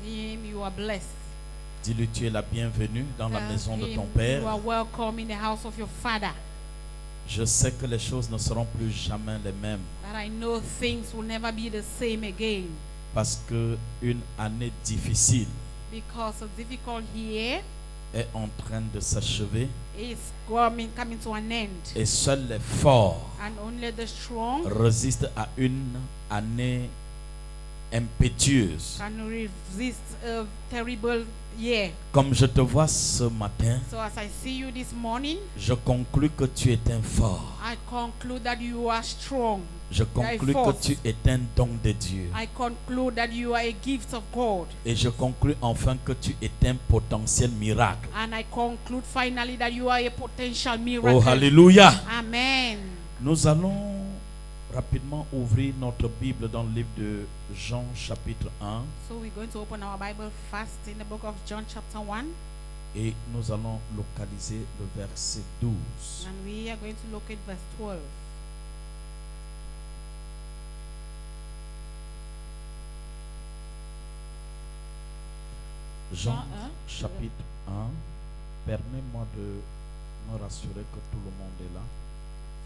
him you are blessed. Dis-lui, tu es la bienvenue dans la Tell maison de him ton you Père. are welcome in the house of your Father. Je sais que les choses ne seront plus jamais les mêmes That I know things will never be the same again. parce que une année difficile Because a difficult year est en train de s'achever is coming to an end. et seuls les forts And only the strong résistent à une année impétueuse. can resist a terrible year. Comme je te vois ce matin, So as I see you this morning, je conclus que tu es un fort. I conclude that you are strong. Je conclus que tu es un don de Dieu. I conclude that you are a gift of God. Et je conclus enfin que tu es un potentiel miracle. And I conclude finally that you are a potential miracle. Oh, alléluia. Amen. Nous allons rapidement ouvrir notre Bible dans le livre de Jean chapitre 1 So we're going to open our Bible first in the book of John chapter 1. et nous allons localiser le verset 12. And we are going to look at verse 12. Jean Jean 1. chapitre 1. Permets-moi de me rassurer que tout le monde est là.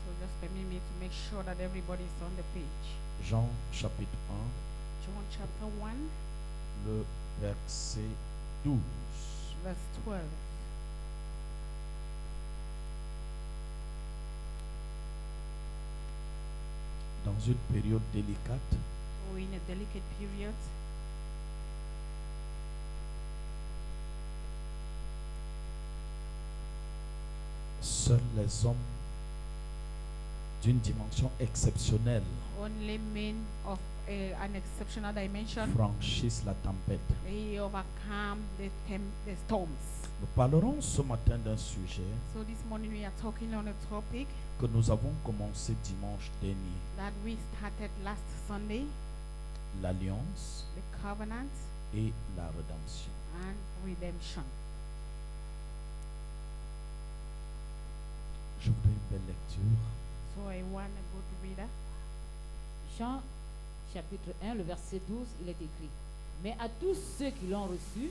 So just permit me to make sure that everybody is on the page. Jean chapitre 1, John chapter 1, le verset 12. verse 12. Dans une période délicate, We're in a delicate period. seuls les hommes d'une dimension exceptionnelle Only men of an exceptional dimension, franchissent la tempête. they overcome the storms. Nous parlerons ce matin d'un sujet So this morning we are talking on a topic que nous avons commencé dimanche dernier, that we started last Sunday, l'alliance the covenant et la rédemption. and redemption. Je voudrais une belle lecture. So I want a good reader. Jean chapitre 1, le verset 12, il est écrit: Mais à tous ceux qui l'ont reçu,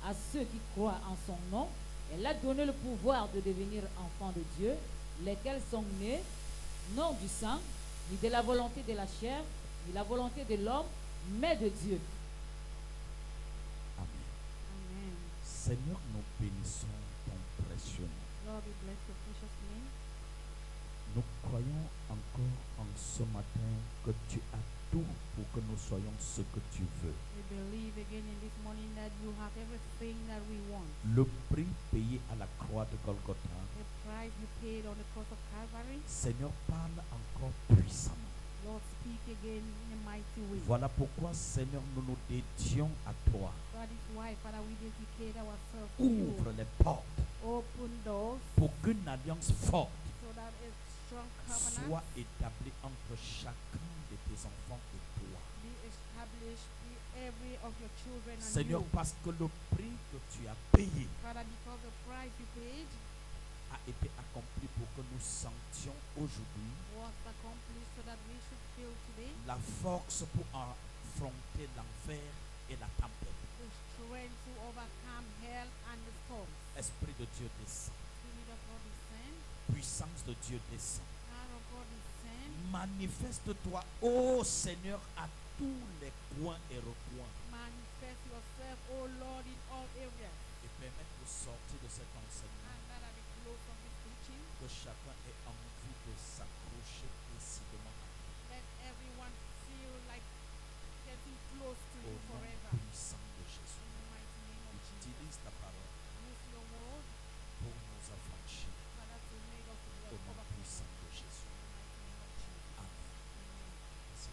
à ceux qui croient en son nom, elle a donné le pouvoir de devenir enfants de Dieu, lesquels sont nés, non du sang, ni de la volonté de la chair, ni la volonté de l'homme, mais de Dieu. Amen. Amen. Seigneur, nous bénissons ton précieux nom. Lord, we bless your precious name. Nous croyons encore en ce matin que tu as tout pour que nous soyons ce que tu veux. We believe again in this morning that you have everything that we want. Le prix payé à la croix de Golgotha, The price you paid on the cross of Calvary, Seigneur, parle encore puissamment. Lord, speak again in a mighty way. Voilà pourquoi, Seigneur, nous nous dédions à toi. That is why, Father, we dedicate ourselves to you. Ouvre les portes Open doors pour qu'une alliance forte so that a strong covenant soit établie entre chacun de tes enfants et toi. be established in every of your children and Seigneur, you. parce que le prix que tu as payé Father, because the price you paid a été accompli pour que nous sentions aujourd'hui was accomplished so that we should feel today la force pour affronter l'enfer et la tempête. the strength to overcome hell and the storms. Esprit de Dieu descend. Spirit of God descend. Puissance de Dieu descend. Power of God descend. Manifeste-toi, ô Seigneur, à tous les coins et recoins Manifest yourself, O Lord, in all areas. et permettre de sortir de cet enseignement And that at the close of this teaching, que chacun ait envie de s'accrocher décidément à toi. let everyone feel like getting close to Au you nom forever. puissant de Jésus. In the mighty name of Jesus. Utilise ta parole Use your word, pour nous affranchir. Father, to make us Au nom overcome. puissant de Jésus. In the mighty name of Jesus. Amen. Amen. Merci.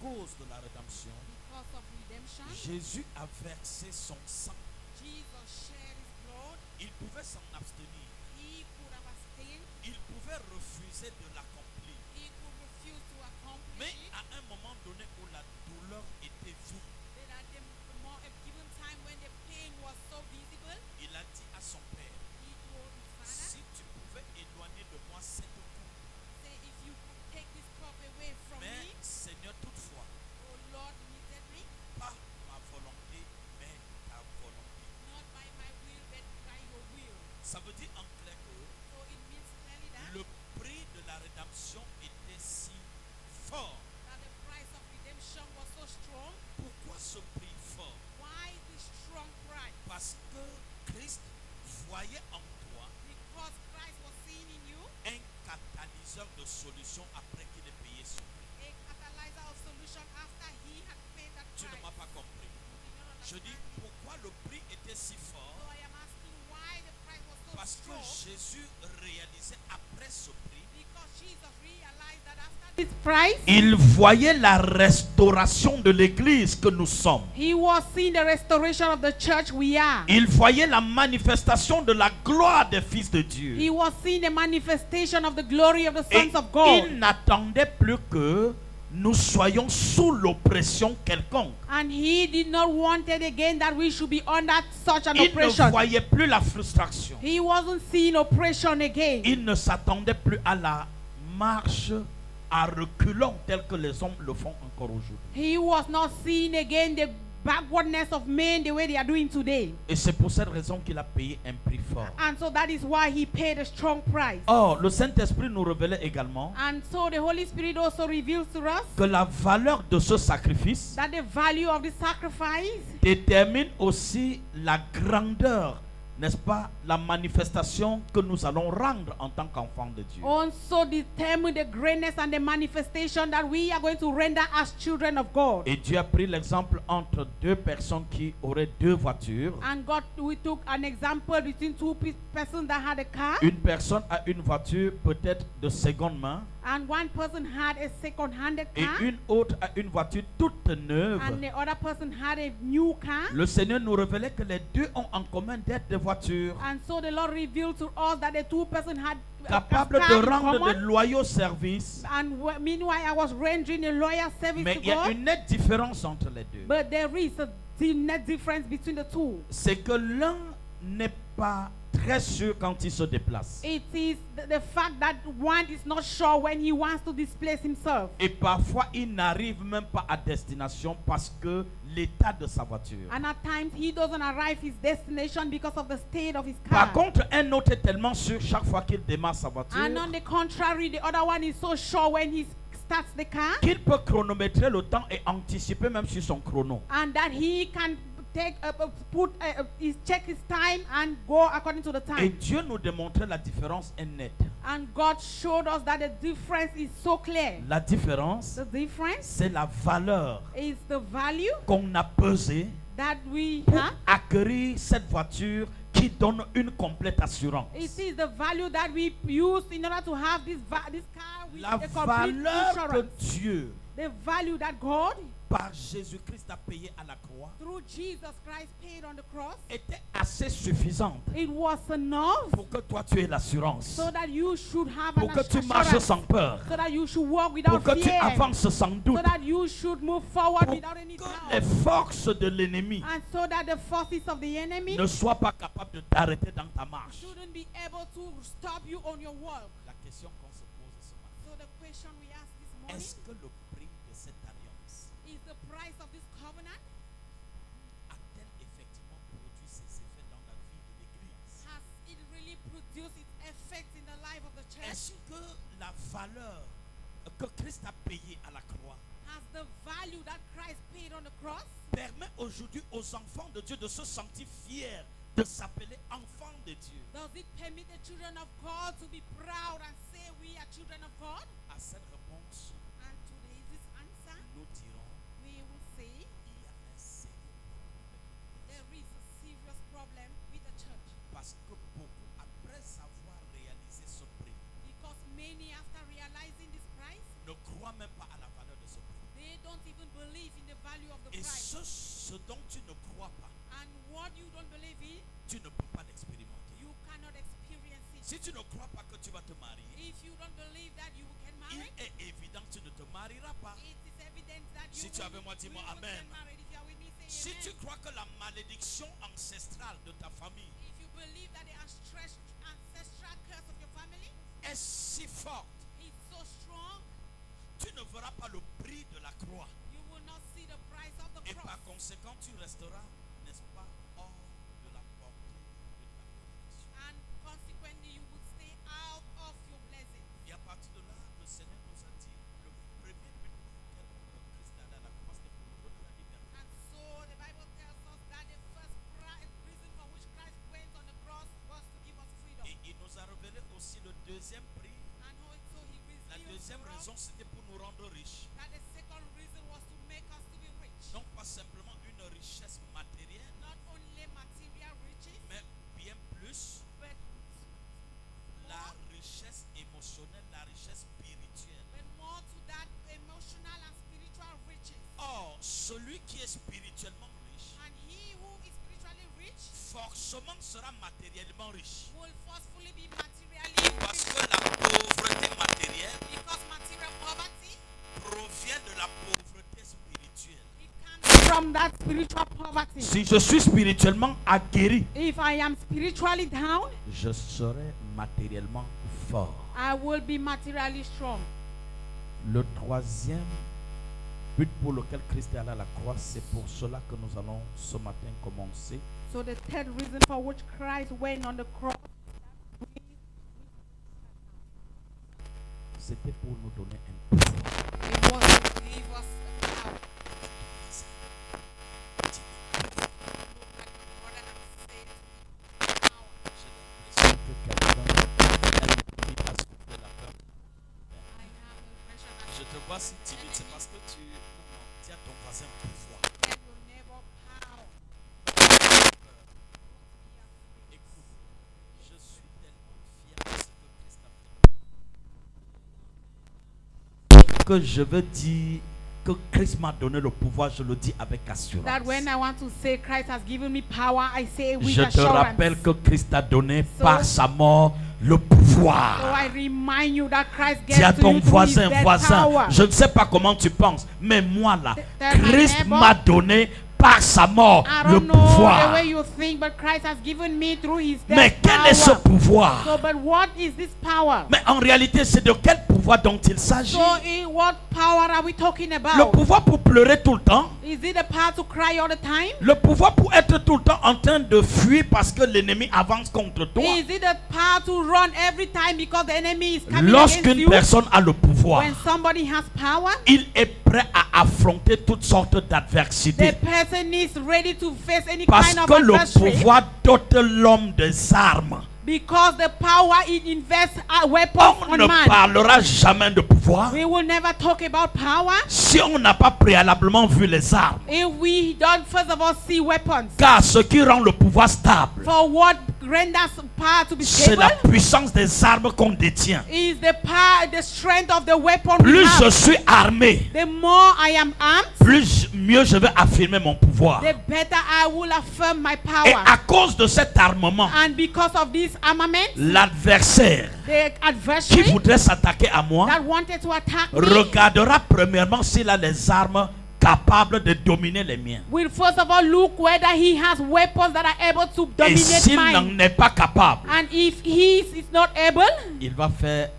cause de la rédemption, because of redemption, Jésus a versé son sang. Jesus shed his blood. Il pouvait s'en abstenir. He could have abstained. Il pouvait refuser de l'accomplir. He could refuse to accomplish Mais it. à un moment donné où la douleur était vive, But at the a given time when the pain was so visible, il a dit à son père, he told his father, si tu pouvais éloigner de moi cette coupe, say, if you could take this cup away from mais me, Seigneur, toutefois, oh Lord, immediately, pas ma volonté, mais ta volonté. not by my will, but by your will. Ça veut dire en clair que So it means clearly that, le prix de la rédemption était si fort. that the price of redemption was so strong. Pourquoi ce prix fort? Why this strong price? Parce que Christ voyait en toi Because Christ was seen in you, un catalyseur de solution après qu'il ait payé son prix. a catalyzer of solution after he had paid that Tu ne price. m'as pas compris. You did not Je dis understand me. pourquoi le prix était si So fort? I am asking why the price was so Parce que strong. Jésus réalisait après ce prix, Because Jesus realized that after this price, il voyait la restauration de l'église que nous sommes. he was seeing the restoration of the church we are. Il voyait la manifestation de la gloire des fils de Dieu. He was seeing the manifestation of the glory of the Et sons of God. il n'attendait plus que nous soyons sous l'oppression quelconque. And he did not want it again that we should be under such an Il ne oppression. voyait plus la frustration. He wasn't seeing oppression again. Il ne s'attendait plus à la marche à reculons tel que les hommes le font encore aujourd'hui. He was not seeing again the backwardness of men the way they are doing today. Et c'est pour cette raison qu'il a payé un prix fort. And so that is why he paid a strong price. Or, le Saint-Esprit nous révélait également And so the Holy Spirit also reveals to us que la valeur de ce sacrifice that the value of the sacrifice détermine aussi la grandeur, n'est-ce pas, la manifestation que nous allons rendre en tant qu'enfants de Dieu. also determine the greatness and the manifestation that we are going to render as children of God. Et Dieu a pris l'exemple entre deux personnes qui auraient deux voitures. And God, we took an example between two persons that had a car, Une personne a une voiture peut-être de seconde main and one person had a second-handed et car, une autre a une voiture toute neuve. and the other person had a new car. Le Seigneur nous révélait que les deux ont en commun d'être des voitures And so the Lord revealed to us that the two persons had a capables car de in rendre de common. loyaux services. And meanwhile, I was rendering a loyal service Mais to il y a God. une nette différence entre les deux. But there is a net difference between the two. C'est que l'un n'est pas très sûr quand il se déplace. It is the fact that one is not sure when he wants to displace himself. Et parfois, il n'arrive même pas à destination parce que l'état de sa voiture. And at times he doesn't arrive his destination because of the state of his Par car. contre, un autre est tellement sûr chaque fois qu'il démarre sa voiture And on the contrary, the other one is so sure when he starts the car, qu'il peut chronométrer le temps et anticiper même sur son chrono. and that he can take check his time and go according to the Et time. Dieu nous démontrait la différence est nette. And God showed us that the difference is so clear. La différence, The difference c'est la valeur is the value qu'on a pesée that we pour have. acquérir cette voiture qui donne une complète assurance. It is the value that we use in order to have this car with La a complete valeur que insurance. Dieu, The value that God, par Jésus-Christ, a payé à la croix through Jesus Christ, paid on the cross, était assez suffisante it was enough pour que toi tu aies l'assurance, so that you should have pour an que tu marches assurance, sans peur, so that you should walk pour without que tu fear, avances sans doute, so that you should move forward pour without any que doubt, les forces de l'ennemi and so that the forces of the enemy ne soient pas capables de t'arrêter dans ta marche. shouldn't be able to stop you on your walk. La question qu'on se pose ce matin, So the question we ask this morning est-ce que le prix de cette alliance is the price of this covenant, a-t-elle effectivement produit ses effets dans la vie de l'Église? has it really produced its effect in the life of the Est-ce church? que la valeur que Christ a payée à la croix Has the value that Christ paid on the cross permet aujourd'hui aux enfants de Dieu de se sentir fiers de s'appeler enfants de Dieu? does it permit the children of God to be proud and say we are children of God? À cette réponse, And to this answer, nous dirons we will say il y a un sérieux problème. there is a serious problem with the church Parce que beaucoup, après avoir réalisé ce prix, because many, after realizing this price, ne croient même pas à la valeur de ce prix. they don't even tu ne peux pas l'expérimenter. You cannot experience it. Si tu ne crois pas que tu vas te marier, If you don't believe that you can il marry, est évident que tu ne te marieras pas. it is evident that you Si tu es avec moi, dis-moi will amen. get married. If you are with me, say Si amen. tu crois que la malédiction ancestrale de ta famille If you believe that the ancestral curse of your family est si forte, is so strong, tu ne verras pas le prix de la croix. you will not see the price of the Et cross. par conséquent, tu resteras, n'est-ce pas, hors de la portée de ta bénédiction. And consequently, you will stay out of your blessing. Et à partir de là, le Seigneur nous a dit, le premier but pour lequel Christ est allé à la croix, c'était pour nous donner la liberté. And so the Bible tells us that the first reason for which Christ went on the cross was to give us freedom. Et il nous a révélé aussi le deuxième prix. And so he La revealed deuxième to us raison, c'était pour nous rendre riches. that the second reason was to make us to be rich. Donc pas simplement une richesse matérielle, Not only material riches, mais bien plus but la richesse émotionnelle, la richesse spirituelle. more to that emotional and spiritual riches. Or, celui qui est spirituellement riche, And he who is spiritually rich forcément sera matériellement riche. will forcefully be materially Parce rich. que la pauvreté matérielle Because material poverty, provient de la pauvreté spirituelle. it comes from that spiritual poverty. Si je suis spirituellement aguerri, If I am spiritually down, je serai matériellement fort. I will be materially strong. Le troisième but pour lequel Christ est allé à la croix, c'est pour cela que nous allons ce matin commencer. So the third reason for which Christ went on the cross, C'était pour nous donner un pouvoir. it was to give us a power. Look at your brother and say power. J'ai l'impression que quelqu'un a envie à souffler la peur. I have the impression that Je te vois si timide, c'est parce que tu as ton voisin pouvoir. you will never power. Écoute, je suis tellement fier de ce que Christ a fait. Que je veux dire que Christ m'a donné le pouvoir, je le dis avec assurance. That when I want to say Christ has given me power, I say with Je te assurance. rappelle que Christ a donné So- par sa mort le So pouvoir. I remind you that Christ Dis à gets to ton you through his voisin, death voisin, power. je ne sais pas comment tu penses, mais moi là, Tell my Christ neighbor, m'a donné par sa mort I le don't know the pouvoir. way you think, but Christ has given me through his death Mais quel est ce power. pouvoir? So, but what is this power? Mais en réalité, c'est de quel pouvoir dont il s'agit? So, what power are we talking Le about? pouvoir pour pleurer tout le temps? Is it the power to cry all the time? Le pouvoir pour être tout le temps en train de fuir parce que l'ennemi avance contre toi? Is it the power to run every time because the enemy is coming against Lorsqu'une you? personne a le pouvoir, When somebody has power, il est prêt à affronter toutes sortes the d'adversités. person is ready to face any Parce kind of que le adversity. pouvoir dote l'homme des armes. Because the power it invests weapons On on ne man. parlera jamais de pouvoir We will never talk about power si on n'a pas préalablement vu les armes. if we don't first of all see weapons. Car ce qui rend le pouvoir stable, For what renders power to be c'est stable la puissance des armes qu'on détient. is the power, the strength of the weapon we Plus je have. suis armé, The more I am armed, mieux je vais affirmer mon pouvoir. the better I will affirm my Et power. à cause de cet armement, And because of this armament, l'adversaire the qui adversary voudrait s'attaquer à moi that wanted to attack me regardera premièrement s'il a les armes capables de dominer les miens. will first of all look whether he has weapons that are able to Et dominate s'il n'en mine. est pas capable, And if he is not able, il va faire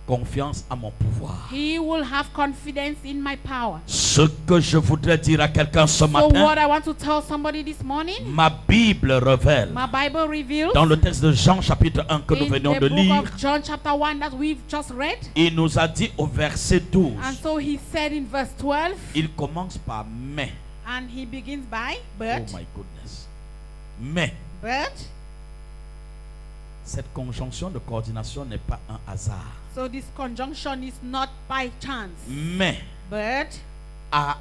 confiance à mon pouvoir. he will have confidence in my power. Ce que je voudrais dire à quelqu'un ce So what matin, I want to tell somebody this morning, ma Bible révèle my Bible reveals dans le texte de Jean chapitre 1 que nous in venons the de book lire, of John chapter 1 that we've just read. il nous a dit au verset 12, And so he said in verse 12, il commence par mais. and he begins by, Oh but, my goodness. Mais cette conjonction de coordination n'est pas un hasard. so this conjunction is not by chance, Mais but à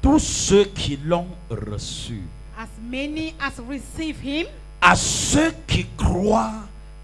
tous ceux qui l'ont reçu, as many as receive him, à ceux qui croient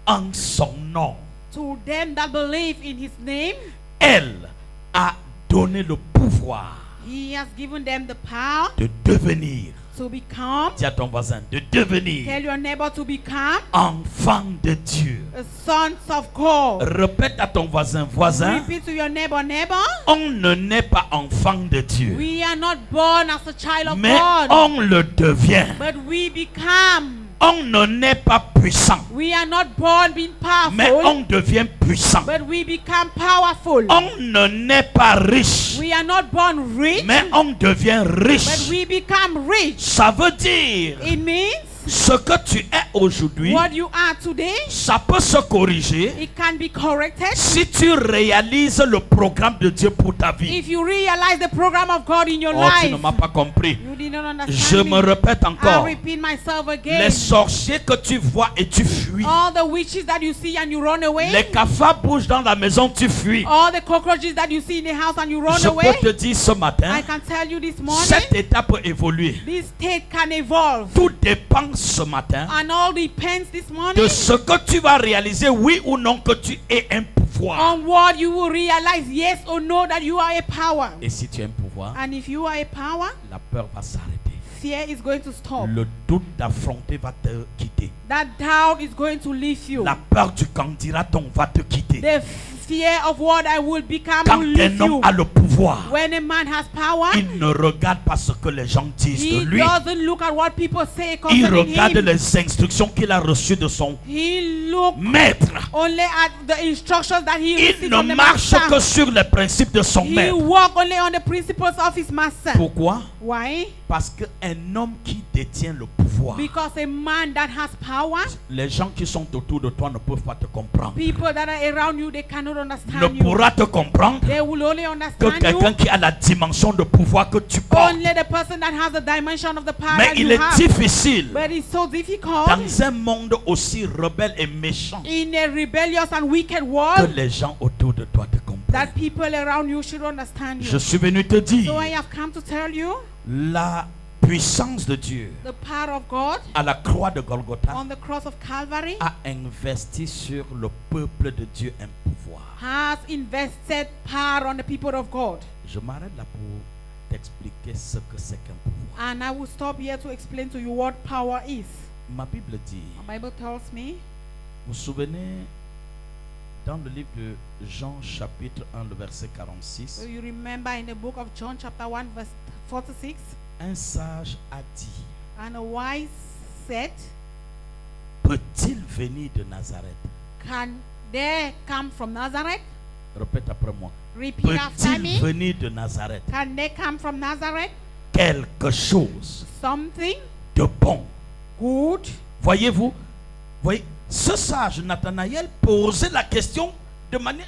en son nom, to them that believe in his name, elle a donné le pouvoir he has given them the power de devenir To become. Dis à ton voisin de devenir Tell your neighbor to become enfant de Dieu. sons of God. Répète à ton voisin, voisin, Repeat to your neighbor, neighbor. on ne naît pas enfant de Dieu, We are not born as a child of mais God, on le devient. but we become. On ne naît pas puissant, We are not born being mais powerful, on devient puissant. but we become powerful. On ne naît pas riche, We are not born rich, mais on devient but riche. we become rich. Ça veut dire, It means ce que tu es aujourd'hui, what you are today, ça peut se corriger it can be corrected si tu réalises le programme de Dieu pour ta vie. if you realize the program of God in your Oh, tu ne life. m'as pas compris. You did not Je understand me me. répète I'll encore. repeat myself Les again. sorciers que tu vois et tu fuis. All the witches that you see and you run Les away. cafards bougent dans la maison, tu fuis. All the cockroaches that you see in the house and you run Je away. peux te dire ce matin, I can tell you this morning, cette étape peut évoluer. this state can evolve. Tout dépend ce matin And all depends this morning de ce que tu vas réaliser, oui ou non, que tu aies un pouvoir. on what you will realize, yes or no, that you are a power. Et si tu as un pouvoir, And if you are a power, la peur va s'arrêter. fear is going to stop. Le doute d'affronter va te quitter. That doubt is going to leave you. La peur du candidaton va te quitter. The fear of what I will become Quand will leave un homme you. a le pouvoir, When a man has power, il ne regarde pas ce que les gens disent he de lui. doesn't look at what people say Il concerning regarde him. les instructions qu'il a reçues de son He look maître. only at the instructions that he Il received ne from the marche master. que sur les principes de son He maître. walk only on the principles of his master. Pourquoi? Why? Parce qu'un homme qui détient le pouvoir, Because a man that has power, les gens qui sont autour de toi ne peuvent pas te comprendre. people that are around you, they cannot Ne understand you. pourra te comprendre They will only que understand quelqu'un you. qui a la dimension de pouvoir que tu portes. Only the person that has the dimension of the power Mais that il you est have. difficile But it's so difficult dans un monde aussi rebelle et méchant in a rebellious and wicked que world les gens autour de toi te comprennent. that people around you should understand Je you. suis venu te dire, So I have come to tell you la puissance de Dieu the power of God à la croix de Golgotha on the cross of Calvary a investi sur le peuple de Dieu un pouvoir. has invested power on the people of God. Je m'arrête là pour t'expliquer ce que c'est qu'un pouvoir. And I will stop here to explain to you what power is. Ma Bible dit, The Bible tells me, vous vous souvenez, dans le livre de Jean chapitre 1, le verset 46, so you remember in the book of John chapter 1 verse 46, un sage a dit, and a wise said, peut-il venir de Nazareth? can they come from Nazareth? Répète après moi. Repeat after Peut-il me. venir de Nazareth? Can they come from Nazareth? Quelque chose Something de bon. good. Voyez-vous, voyez, ce sage Nathanaël posait la question de manière,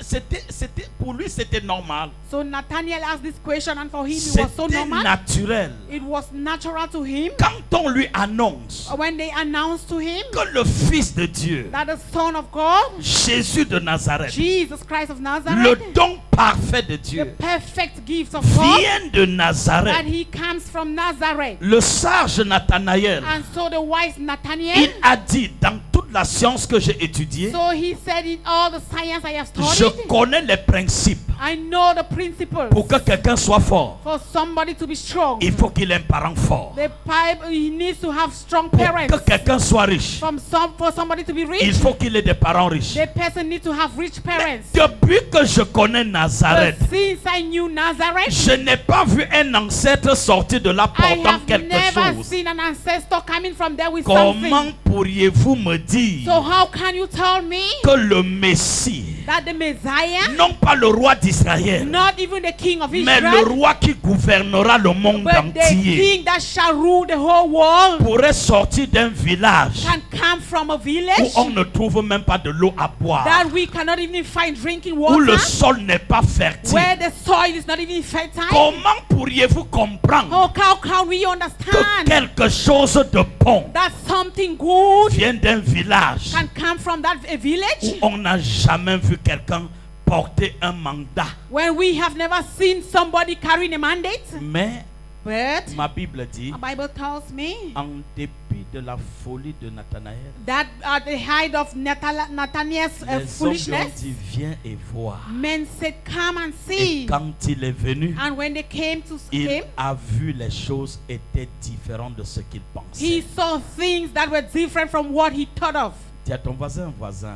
pour lui c'était normal, So Nathaniel asked this question, and for him it was so c'était normal. naturel. It was natural to him Quand on lui annonce when they announced to him que le Fils de Dieu, that the Son of God, Jésus de Nazareth, Jesus Christ of le Nazareth, don parfait de the Dieu, perfect gift of God, vient de that Nazareth, he comes from Nazareth. le sage Nathanaël, And so the wise il Nathaniel, a dit, dans toute la science que j'ai étudiée, so he said, in all the science I have je studied, connais les principes. I know the principles. Pour que quelqu'un soit fort, For somebody to be strong, il faut qu'il ait un parent fort. the Bible, he needs to have strong Pour parents. que quelqu'un soit riche, For somebody to be il rich, faut qu'il ait des parents riches. the person needs to have rich parents. Depuis que je connais But Nazareth, since I knew Nazareth, je n'ai pas vu un ancêtre sortir de là I portant have quelque never chose. seen an ancestor coming from there with Comment something. pourriez-vous me dire So how can you tell me que le Messie, that the Messiah, non pas le roi d'Israël, not even the king of mais le Israel, roi qui gouvernera le monde but the entier, king that shall rule the whole world, pourrait sortir d'un village can come from a où village on ne trouve même pas de l'eau à boire, that we cannot even find drinking où le water, sol n'est pas fertile? where the soil is not even fertile? Comment pourriez-vous comprendre How can we que understand quelque chose de bon that something good vient d'un village can come from that où village on n'a jamais vu quelqu'un porter un mandat? when we have never seen somebody carrying a mandate? Mais But ma Bible dit, the Bible tells me en dépit de la folie de Nathanaël, that at the height of Nathanael's les hommes lui ont foolishness, dit, viens et vois. men said, "Come and Et see." quand il est venu, And when they came to il him, a vu les choses étaient différentes de ce qu'il he pensait. saw things that were different from what he thought of. Dis à ton voisin,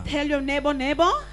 Tell your neighbor,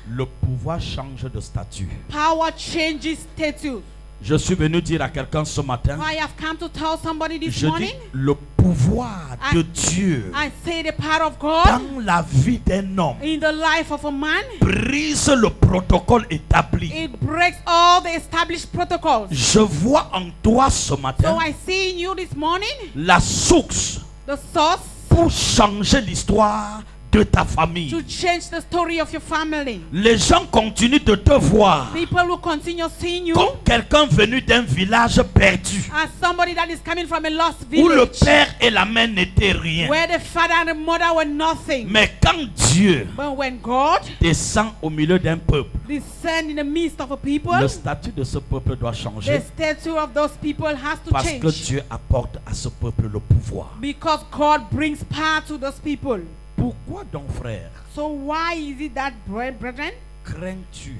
le pouvoir change de statut. power changes status. Je suis venu dire à quelqu'un ce matin, I have come to tell somebody this je dis, morning. le pouvoir de Dieu I say the power of God dans la vie d'un homme in the life of a man, brise le protocole établi. it breaks all the established protocols. Je vois en toi ce So matin I see in you this morning la source the source pour changer l'histoire de ta famille. to change the story of your family. Les gens continuent de te voir People will continue seeing you comme quelqu'un venu d'un village perdu, as somebody that is coming from a lost où le village, père et la mère n'étaient rien. where the father and the mother were nothing. Mais quand Dieu But when God descend au milieu d'un peuple, descends in the midst of a people, le statut de ce peuple doit the changer stature of those people has to parce que change. Dieu apporte à ce peuple le pouvoir. Because God brings power to those people. Pourquoi donc, frère, So why is it that, brethren? crains-tu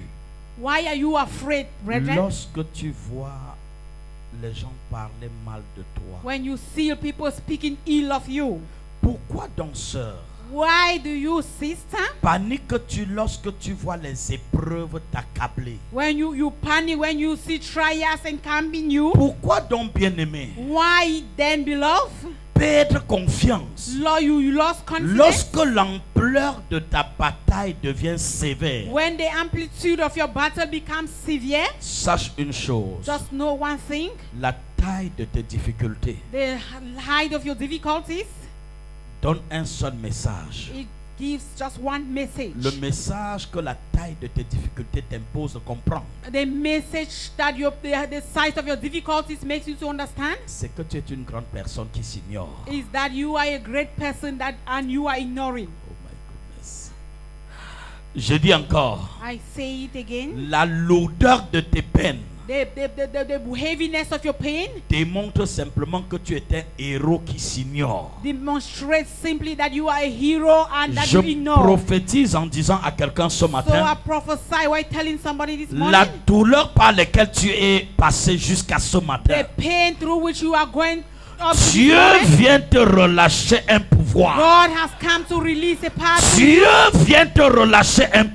Why are you afraid, brethren? lorsque tu vois les gens parler mal de toi? When you see people speaking ill of you? Pourquoi donc, sœur, Why do you, sister? paniques-tu lorsque tu vois les épreuves t'accabler? When you panic, when you see trials encamping you? Pourquoi donc, bien-aimé, Why then, beloved? perdre confiance Lord, you lost confidence? lorsque l'ampleur de ta bataille devient sévère? When the amplitude of your battle becomes severe? Sache une chose, Just know one thing. la taille de tes difficultés The height of your difficulties, donne un seul message. it gives just one message. Le message que la taille de tes difficultés t'impose de comprendre, The message that the size of your difficulties makes you to understand c'est que tu es une grande personne qui s'ignore. is that you are a great person and you are ignoring. Oh my goodness. Je dis encore, I say it again. la lourdeur de tes peines The heaviness of your pain démontre simplement que tu es un héros qui s'ignore. demonstrates simply that you are a hero and that Je you ignore. prophétise en disant à quelqu'un ce So I matin, prophesy while telling somebody this la morning, douleur par laquelle tu es passé jusqu'à ce the matin, pain through which you are going up this Dieu morning, vient te relâcher un pouvoir. God has come to release a power to you. Dieu vient te relâcher un God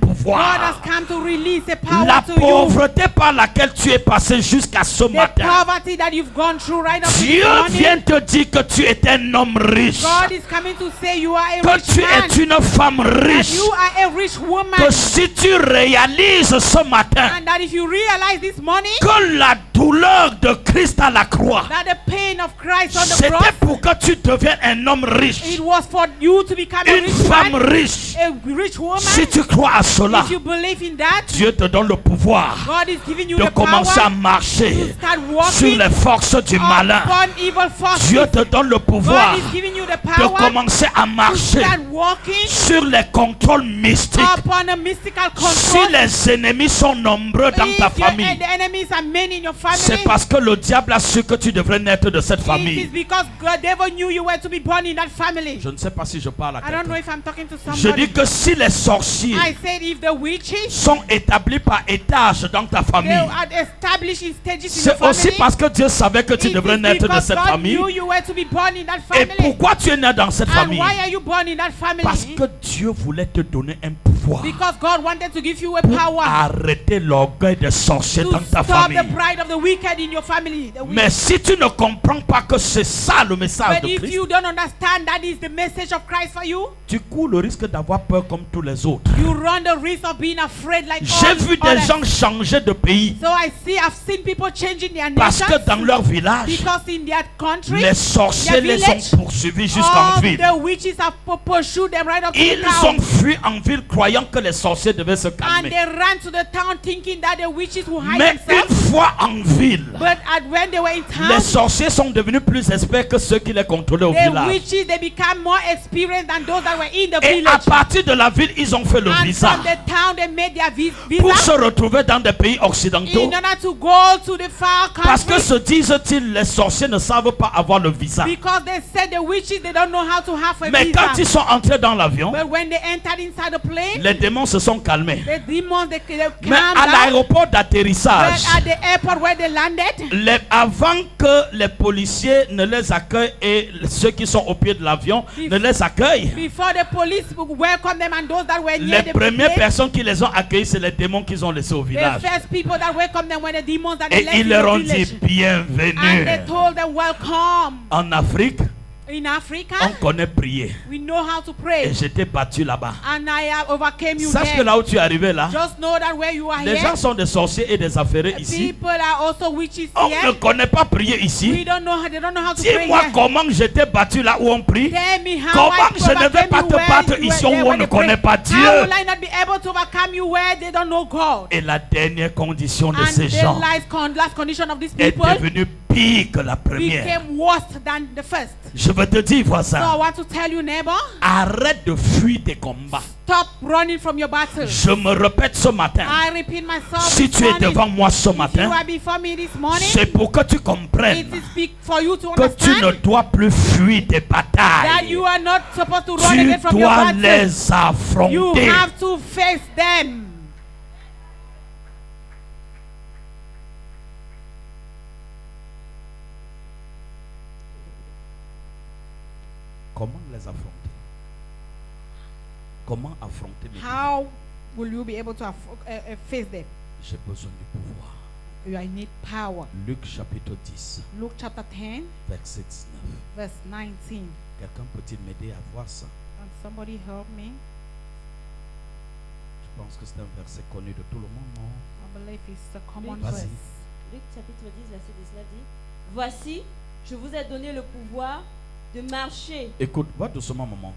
has pouvoir. come to release a power La to you. pauvreté par laquelle tu es passé jusqu'à ce The matin, poverty that you've gone through right up to this Dieu morning, vient te dire que tu es un homme riche, God is coming to say you are a que rich tu man, es une femme that riche, you are a rich woman, que si tu réalises ce matin and that if you realize this morning que la douleur de Christ à la croix, that the pain of Christ on the c'était cross, pour que tu deviennes un homme riche, it was for you to become a une rich femme man, riche. a rich woman. Si tu crois à cela, If you believe in that, Dieu te donne le pouvoir God is giving you de the commencer à power marcher to start sur walking les forces du malin. upon evil forces. Dieu te donne le pouvoir God is giving you the de power commencer à to marcher start walking sur les contrôles mystiques. upon a mystical Si control. les ennemis sont nombreux dans ta If your, famille, the enemies are many in your family, c'est parce que le diable a su que tu devrais naître de cette it is famille. because God never knew you were to be born in that family. Je ne sais pas si je parle à I don't know quelqu'un. if I'm talking to Je somebody. dis que si les sorciers I said if the witches, sont établis par étage dans ta they famille, are established in stages in c'est your aussi family. parce que Dieu savait que tu It devrais is naître de because cette God famille. knew you were to be born in that Et family. pourquoi tu es né dans cette And famille? why are you born in that family? Parce que Dieu voulait te donner un pouvoir Because God wanted to give you a pour power arrêter l'orgueil des sorciers to dans ta stop famille. the pride of the wicked in your family. Mais si tu ne comprends pas que c'est ça le message But de if Christ, you don't understand that is the message of Christ for you, tu cours le risque d'avoir peur comme tous les autres. you run the risk of being afraid like J'ai all vu des others. gens changer de pays So I've seen people changing their parce nations que dans leur village, because in their country, les sorciers their les village, ont poursuivis jusqu'en all ville. the witches have pursued them right up to the Ils ont town. fui en ville croyant que les sorciers devaient se And calmer. they ran to the town thinking that the witches will hide Mais themselves. une fois en ville, But when they were in les town, sorciers sont devenus plus experts que ceux qui les contrôlaient au the village. witches, they become more experienced than those that were in the Et à village. partir de la ville, ils ont fait le And visa from the town, they made their pour se visa retrouver dans des pays occidentaux. in order to go to the far Parce que country. se disent-ils, les sorciers ne savent pas avoir le visa. Because they said the witches, they don't know how to have a Mais quand ils visa. sont entrés dans l'avion, But when they entered inside the plane, les démons se sont calmés. the demons, they Mais calmed à down. l'aéroport But d'atterrissage, at the airport where they landed, avant que les policiers ne les accueillent et ceux qui sont au pied de l'avion ne les accueillent, before the police welcomed them and those that were near les the premières plane, personnes qui les ont accueillis, c'est les démons qu'ils ont laissés au the village. first people that welcomed them were the demons that they Et left ils in leur the ont village. dit bienvenue. And they told them, welcome. En Afrique, In Africa, on connaît prier. we know how to Et pray. j'étais battu là-bas. And I overcame you Sache que there. là où tu es arrivé là, Just know that where you are les gens here, sont des sorciers et des affairés ici. people are also witches On ne here. connaît pas prier We ici. don't know how, they don't know how to pray Dis-moi here. comment j'étais battu là où on prie. Tell me how Comment I je ne vais overcame pas you te where battre you ici were où there on when ne they pray. connaît pas How Dieu. will I not be able to overcome you where they don't know God? Et la dernière condition de And ces the gens last condition of these est people devenue pire que la première. became worse than the first. Je veux te dire, So I voisin, want to tell you, neighbor, arrête de fuir tes combats. stop running from your battle. Je me répète ce matin, I repeat myself si this tu es morning. devant moi ce If you matin, are before me this morning, c'est pour que tu it comprennes is for you to que tu ne understand dois plus fuir tes that batailles. you are not supposed to run Tu away from your dois battle. les You affronter. have to face them. Comment les affronter? Comment affronter mes How will you be able to face them? J'ai besoin du pouvoir. You need power. Luc chapitre 10, Luke chapter 10, verset 19. verse 19. Quelqu'un peut-il m'aider à voir ça? Can somebody help me? Je pense que c'est un verset connu de tout le monde, non? I believe it's a common Vas-y. verse. Luc chapitre 10, verset 19 dit, voici, je vous ai donné le pouvoir de marcher. Écoute, va doucement, maman.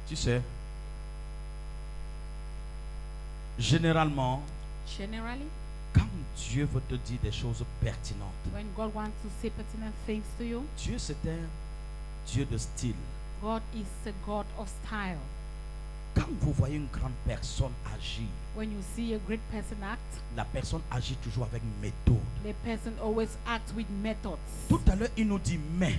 Tu sais, généralement, Generally, quand Dieu veut te dire des choses pertinentes, when God wants to say pertinent things to you, Dieu c'est un Dieu de style. God is a God of style. Quand vous voyez une grande personne agir, When you see a great person act, la personne agit toujours avec méthode. the person always acts with methods. Tout à l'heure, il nous dit mais,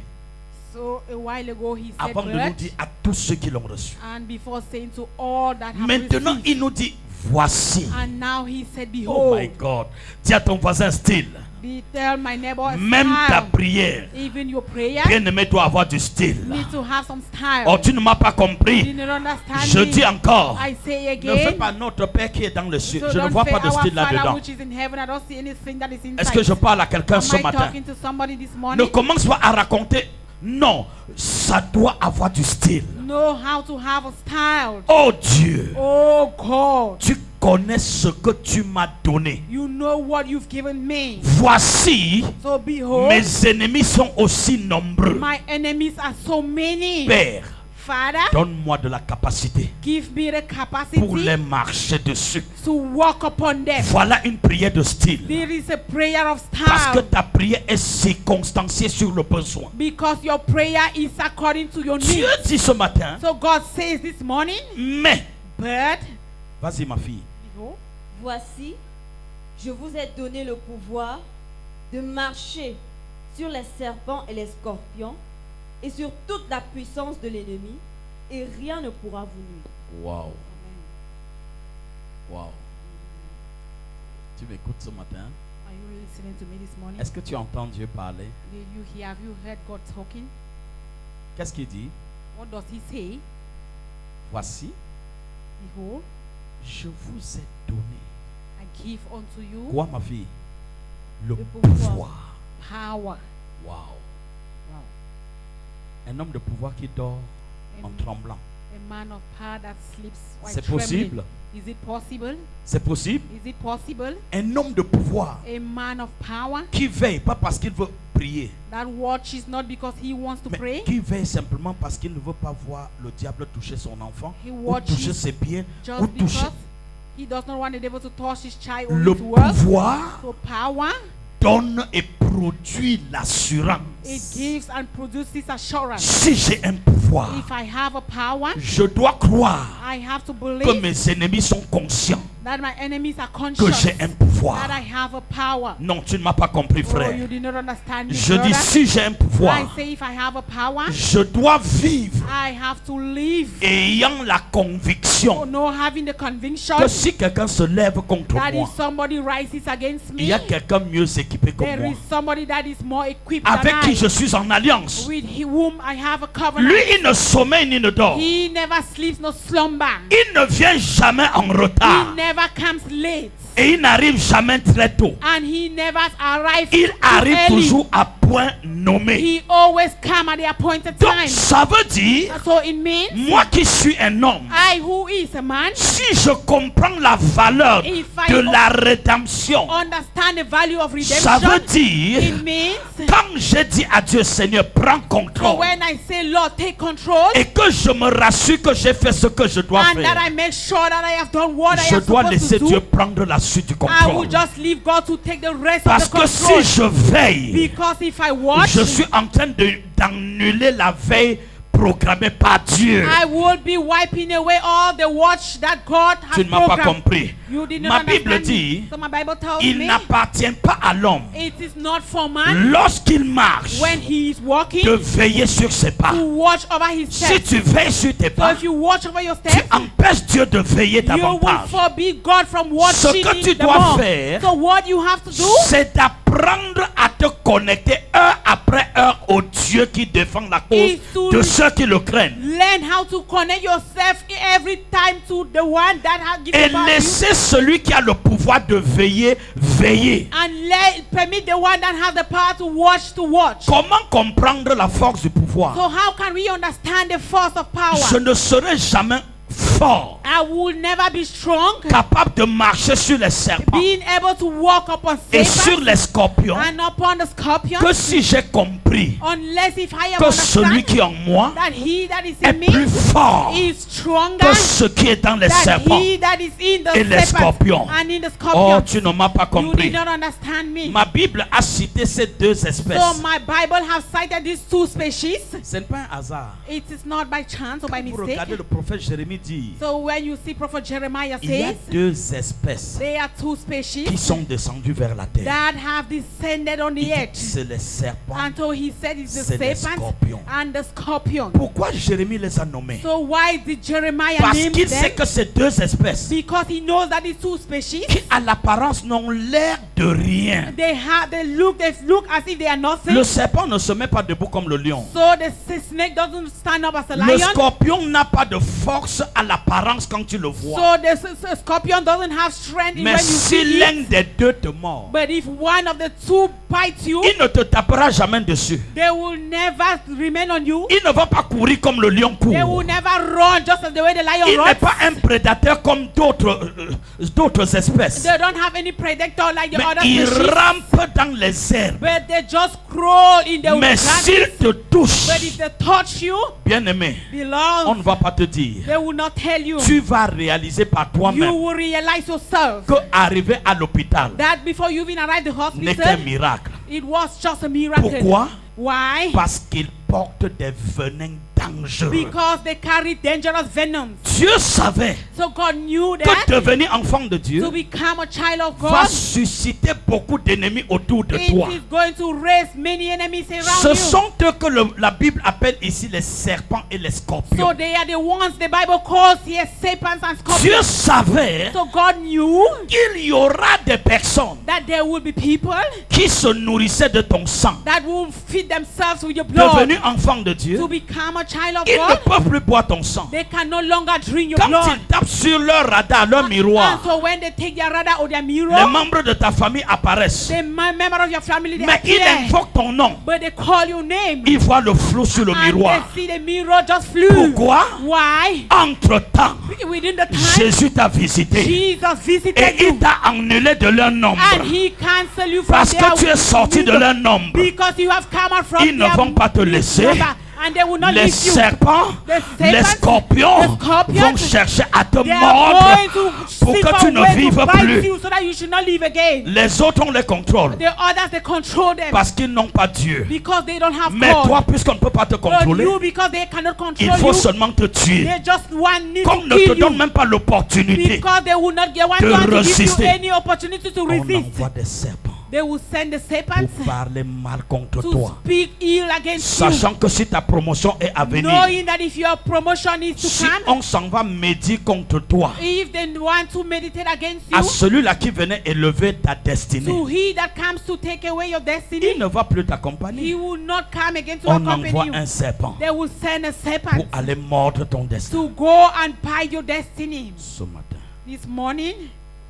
So a while ago he said avant de nous but, dire à tous ceux qui l'ont reçu. and before saying to all that have Maintenant, received, il nous dit voici. and now he said, Oh behold, my God. Dis à ton voisin style. tell my neighbor Même ta style. prière, Even your prayer bien-aimé, doit avoir du style. need to have some style. Oh, tu ne m'as pas You compris. didn't understand Je me. dis encore, I say ne fais again, pas notre Père qui est dans le ciel. so Je ne don't vois say pas de our style Father là-dedans. which is in heaven. I don't see anything that is inside. Est-ce que je parle à quelqu'un Am ce I matin? talking to somebody this Ne morning? commence pas à raconter. Non, ça doit avoir du style. Know how to have a style. Oh Dieu, Oh God, tu connais ce que tu m'as donné. you know what you've given me. Voici, So behold, mes ennemis sont aussi nombreux. my enemies are so many. Père, Father, donne-moi de la capacité give me the pour les capacity marcher dessus. to walk upon them. Voilà une prière de style. There is a prayer of Parce que style. ta prière est circonstanciée sur le besoin. Because your prayer is according to your Dieu needs. dit ce matin, So God says this morning, mais, but vas-y ma fille, behold, Voici, je vous ai donné le pouvoir de marcher sur les serpents et les scorpions et sur toute la puissance de l'ennemi, et rien ne pourra vous nuire. wow, wow. Tu m'écoutes ce matin? are you listening to me this morning? Est-ce que tu entends Dieu parler? Have you heard God talking? Qu'est-ce qu'il dit? What does he say? Voici, Behold, je vous ai donné. I give unto you Quoi ma fille? Le Le pouvoir. pouvoir. power. Wow. Wow. Un homme de pouvoir qui dort en tremblant. A man of power that sleeps while C'est trembling. possible? Is it possible? C'est possible? Is it possible? Un homme de pouvoir A man of power qui veille, pas parce qu'il veut prier, that watches not because he wants to mais pray. qui veille simplement parce qu'il ne veut pas voir le diable toucher son enfant, He ou watches toucher ses biens, Just ou toucher because he does not want the devil to touch his child or le his work. pouvoir. So power donne et produit l'assurance. It gives and produces assurance. Si j'ai un pouvoir, If I have a power, je dois croire I have to que believe mes ennemis sont conscients that my enemies are que conscious j'ai un that pouvoir. I have a power. Non, tu ne m'as pas compris, Oh, frère. you did not understand me, Je dis, brother. si j'ai un I pouvoir, say if I have a power, je dois vivre I have to live. ayant la conviction No having the conviction que si quelqu'un se lève contre that moi, if somebody rises against il y me, a quelqu'un mieux équipé que there moi, is somebody that is more equipped avec than qui I, je suis en alliance. with whom I have a covenant. Lui, il ne sommeille ni ne dort. He never sleeps nor slumber. Il ne vient jamais en He retard. never comes late. Et il n'arrive jamais très tôt. And he never arrives Il too arrive early. toujours à point nommé. He always comes at the appointed Donc, time. ça veut dire, So it means moi qui suis un homme, I, who is a man, si je comprends la valeur If I de la rédemption, understand the value of ça veut redemption. dire, It means quand j'ai dit à Dieu, Seigneur, prends so contrôle, when I say, Lord, take control, et que je me rassure que j'ai fait ce que je dois and that I faire, make sure that I have done what I je am dois supposed laisser to Dieu do, prendre la suite du I contrôle. will just leave God to take the rest Parce of the que si control. je veille, Because if I watch, je suis en train d'annuler la veille programmée par Dieu. I will be wiping away all the watch that God has Tu ne m'as pas programmed. compris. You did Ma not Bible understand dit, me. So my Bible tells il me n'appartient pas à l'homme, it is not for man lorsqu'il marche, when he is walking de veiller sur ses pas. to watch over his Si steps. tu veilles sur tes So pas, if you watch over your tu steps, empêches Dieu de veiller you will davantage. forbid God from Ce watching que tu the dois more. faire, So what you have to do c'est d'apprendre à te connecter heure après heure au Dieu qui défend la cause is to de ceux qui le craignent. learn how to connect yourself every time to the one that has Et given you, laisser celui qui a le pouvoir de veiller, veiller. and permit the one that has the power to watch. Comment comprendre la force du pouvoir? So how can we understand the force of Je power? ne serai jamais fort, I will never be strong, capable de marcher sur les serpents being able to walk upon et sur serpents les scorpions and upon the scorpions, que si j'ai compris unless if I have que celui qui est en moi that he that is est in me plus fort is stronger que ce qui est dans les than serpents. he that is in the et les serpents scorpions. and in the Oh, scorpions. tu ne m'as pas You compris. did not understand me. Ma Bible a cité ces deux espèces. So my Bible have cited these two species. Ce n'est pas un hasard. It is not by chance or by Vous mistake. regardez le prophète Jérémie dire, So when you see Prophet Jeremiah il y a says, deux espèces there are two qui species sont descendues vers la terre. that have descended on Il the dit, earth. c'est les serpents. And so he said it's the C'est les serpent scorpions. and the scorpion. Pourquoi Jérémie les a nommés? So why did Jeremiah Parce name qu'il sait them? que ces deux espèces Because he knows that these two species, qui à l'apparence n'ont l'air de rien. they look as if they are nothing. Le serpent ne se met pas debout comme le lion. So the snake doesn't stand up as a Le lion. scorpion n'a pas de force à l'apparence quand tu le vois. So the scorpion doesn't have strength Mais when you si see l'un it. des deux te mord, But if one of the two bites you, il ne te tapera jamais dessus. they will never remain on you. Il ne va pas courir comme le lion They court. will never run just as the way the lion Il n'est runs. pas un prédateur comme d'autres espèces. They don't have any predator like the Mais other il species. rampe dans les herbes. But they just crawl in the Mais grass. s'il te touche, But if they touch you, bien-aimé, on beloved, ne va pas te dire. they will not tell you. Tu vas réaliser par You toi-même will realize yourself que arriver à l'hôpital that before you even arrive at the n'est qu'un hospital, miracle. it was just a miracle. Pourquoi? Why? Parce qu'il porte des venins dangereux. Because they carry dangerous venoms. Dieu savait So God knew que that devenir enfant de Dieu to become a child of va God, susciter beaucoup d'ennemis autour de it toi. is going to raise many enemies around Ce you. sont eux que la Bible appelle ici les serpents et les So scorpions. they are the ones the Bible calls here serpents and Dieu scorpions. savait So God knew qu'il y aura des personnes that there will be people qui se nourrissaient de ton sang. that will feed themselves with your blood. Devenu enfant de Dieu, To become a child of ils ne God, peuvent plus boire ton sang. they can no longer drink your Quand blood. ils tapent sur leur radar, leur And miroir, so when they take their radar or their les mirror, membres de ta famille apparaissent. the member of your family, they Mais ils appear. invoquent ton nom. But they call your name. Ils voient le flou sur le And miroir. they see the mirror just flew. Pourquoi? Why? Entre-temps, Within the time, Jésus t'a visité. Jesus visited Et il you. t'a annulé de leur nombre. And he cancelled you from Parce que tu es sorti de number. leur nombre. Because you have come out from Ils ne their vont pas te laisser number. and they will not les leave you. serpents, The les serpents, scorpions the scorpions, vont chercher à te They are going mordre to pour seek que tu a ne way vives to bite plus. you so that you should not live again. Les autres, on les contrôle The others, they control them parce qu'ils n'ont pas Dieu. because they don't have Mais toi, God. puisqu'on ne peut pas te But contrôler, you, because they cannot il control faut you, seulement te tuer. they just need Comme to ne te kill donne you même pas l'opportunité, because they will not get one de to give you résister. any opportunity to on resist. envoie des serpents They will send the serpents pour parler mal contre to toi. speak ill against Sachant que si ta promotion est à you, venir, knowing that if your promotion is to si come, on s'en va médire contre toi, if they want to meditate against à you, celui-là qui venait élever ta to destinée, he that comes to take away your il destiny, ne va plus he t'accompagner. will not come again to On accompany envoie you. un serpent They will send a pour serpent aller mordre ton destin. to go and bite your destiny. Ce matin, This morning,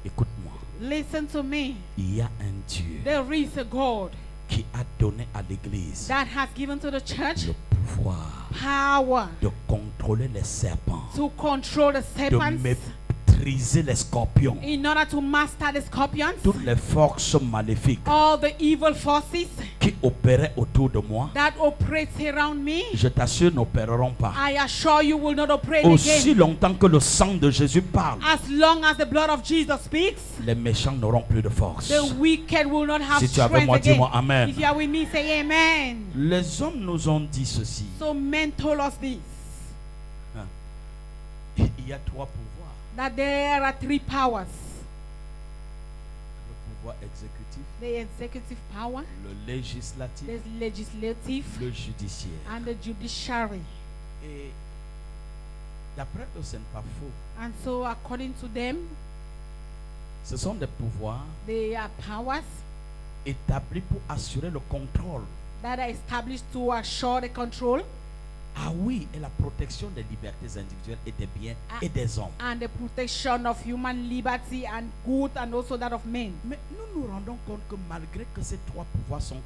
écoute-moi, listen to me. il y a un Dieu There is a God qui a donné à l'Église that has given to the church le pouvoir power de contrôler les serpents, to control the de serpents maîtriser les scorpions, in order to master the scorpions, toutes les forces maléfiques all the evil forces qui opéraient autour de moi. that operate around me. Je t'assure, n'opéreront pas. I assure you will not operate Aussi again. longtemps que le sang de Jésus parle, As long as the blood of Jesus speaks, les méchants n'auront plus de force. the wicked will not have Si tu es avec strength moi, again. dis-moi Amen. If you are with me, say amen. Les hommes nous ont dit ceci. So men told us this, Il y a trois pouvoirs. that there are three powers. Le pouvoir exécutif, The executive power, le législatif, the legislative, le judiciaire. and the judiciary. Et d'après eux, ce n'est pas faux. And so according to them, Ce sont des pouvoirs they are powers établis pour assurer le contrôle. that are established to assure the control Ah oui, et la protection des libertés individuelles et des biens et des hommes. and the protection of human liberty and good and also that of men. Mais nous nous rendons compte que malgré que ces trois pouvoirs sont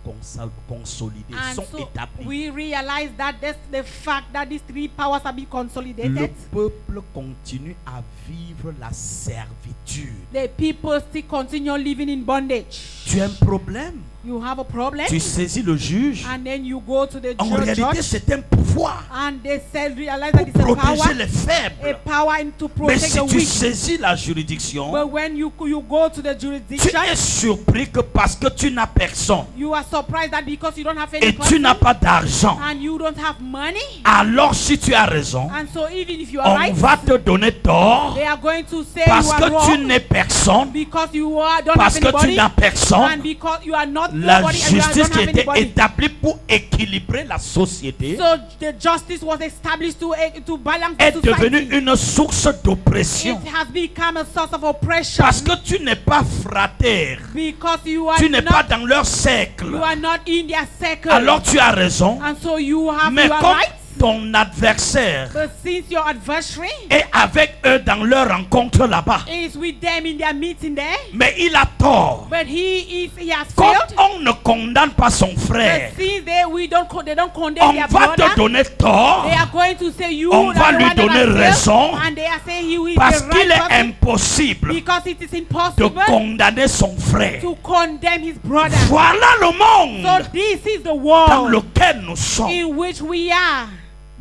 consolidés, And sont so établis, we realize that that's the fact that these three powers are being le consolidated. peuple continue à vivre la servitude. The people still continue living in bondage. Tu as un problème, You have a problem, tu saisis le juge. and then you go to the En réalité, judge, c'est un pouvoir and they say realize pour that it's a protéger power, les a faibles. power to Mais protect si the tu weak. saisis la juridiction, But when you go to the tu jurisdiction, es surpris que parce que tu n'as personne you are surprised that because you don't have any et tu person n'as pas d'argent, and you don't have money, alors si tu as raison, and so even if you are on right, va te donner tort they are going to say parce you are que tu wrong n'es personne, because you don't parce have que tu anybody, n'as and personne. because you are not La nobody and you justice don't qui have était anybody. établie pour équilibrer la société So the justice was established to balance the est devenue society. une source d'oppression. It has become a source of oppression Parce que tu n'es pas frater, because you are tu n'es pas not, dans leur cercle. you are not in their circle. Alors tu as raison. And so you are Mais comme right. ton adversaire But since your adversary est avec eux dans leur rencontre là-bas, is with them in their meeting there, mais il a tort. but he has Comme failed. on ne condamne pas son frère, But since they don't condemn on their va brother, te donner tort they are going to say you On are va the lui one that donner has failed, raison and they are saying he is parce the qu'il right est person impossible because it is de impossible condamner son frère. to condemn his brother. Voilà le monde So this is the dans world lequel nous sommes. in which we are.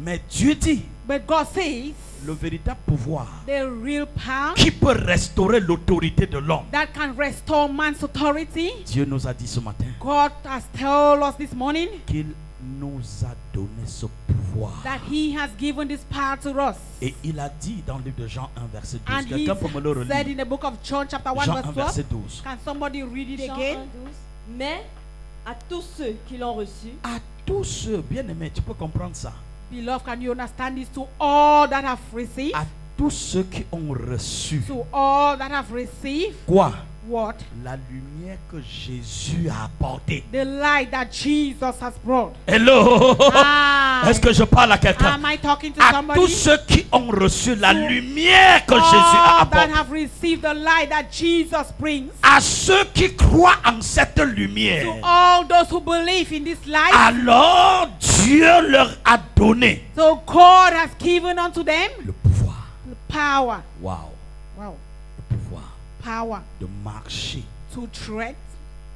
Mais Dieu dit, But God says le véritable pouvoir the real power qui peut restaurer l'autorité de l'homme. that can restore man's authority. Dieu nous a dit ce matin God has told us this morning qu'il nous a donné ce pouvoir. that he has given this power to us. Et il a dit dans le livre de Jean 1 verset 12. And he Quelqu'un peut me le said relire? in the book of John chapter 1 Jean verse 1 12. verset 12. Can somebody read it Jean again? 1, 12. Mais à tous ceux qui l'ont reçu, À tous ceux, bien aimés, tu peux comprendre ça. Beloved, can you understand this? To all that have received, À tous ceux qui ont reçu. to all that have received, Quoi? what? La lumière que Jésus a apportée. The light that Jesus has brought. Hello. Ah, Est-ce que je parle à quelqu'un? am I talking to À somebody? tous ceux qui ont reçu la To lumière que Jésus a all that apportée. have received the light that Jesus brings. À ceux qui croient en cette lumière. To all those who believe in this light. Alors Dieu leur a donné So God has given unto them le pouvoir. the power. Wow. Wow. Le pouvoir Power de marcher to tread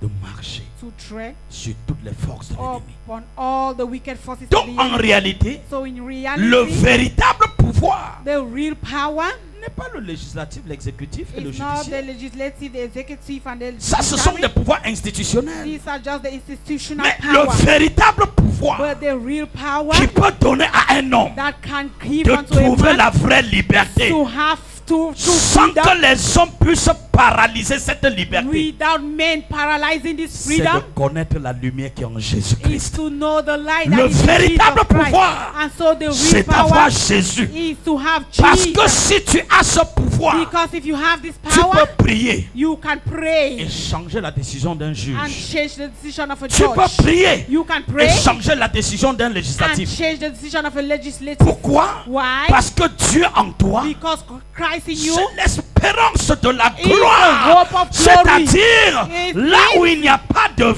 de marcher to tread sur toutes les forces de l'ennemi. upon all the wicked forces of Donc the en enemy. réalité, So in le reality, véritable pouvoir the real power n'est pas le législatif, l'exécutif et le is not the judiciaire. legislative, the executive, and the Ça, ce sont judiciary. des pouvoirs institutionnels. These are just the institutional Mais power. le véritable pouvoir But the real power qui peut donner à un homme that can give de unto a trouver man la vraie liberté to have to sans freedom que les hommes puissent paralyser cette liberté, without men paralyzing this c'est freedom de connaître la lumière qui est en is Jésus-Christ. to know the light Le that is in véritable Jesus Christ. pouvoir, And so the real c'est power d'avoir Jésus. is to have Parce que Jesus. si tu as ce pouvoir, Because if you have this tu power, peux prier you can et pray changer la décision d'un and juge. change the decision of a Tu peux judge. prier You can et pray changer la décision d'un and législatif. change the decision of a legislative. Pourquoi? Why? Parce que Dieu en toi, Because Christ in you c'est l'espérance de la is the gloire. hope of glory. C'est-à-dire, It là is où il n'y a pas de where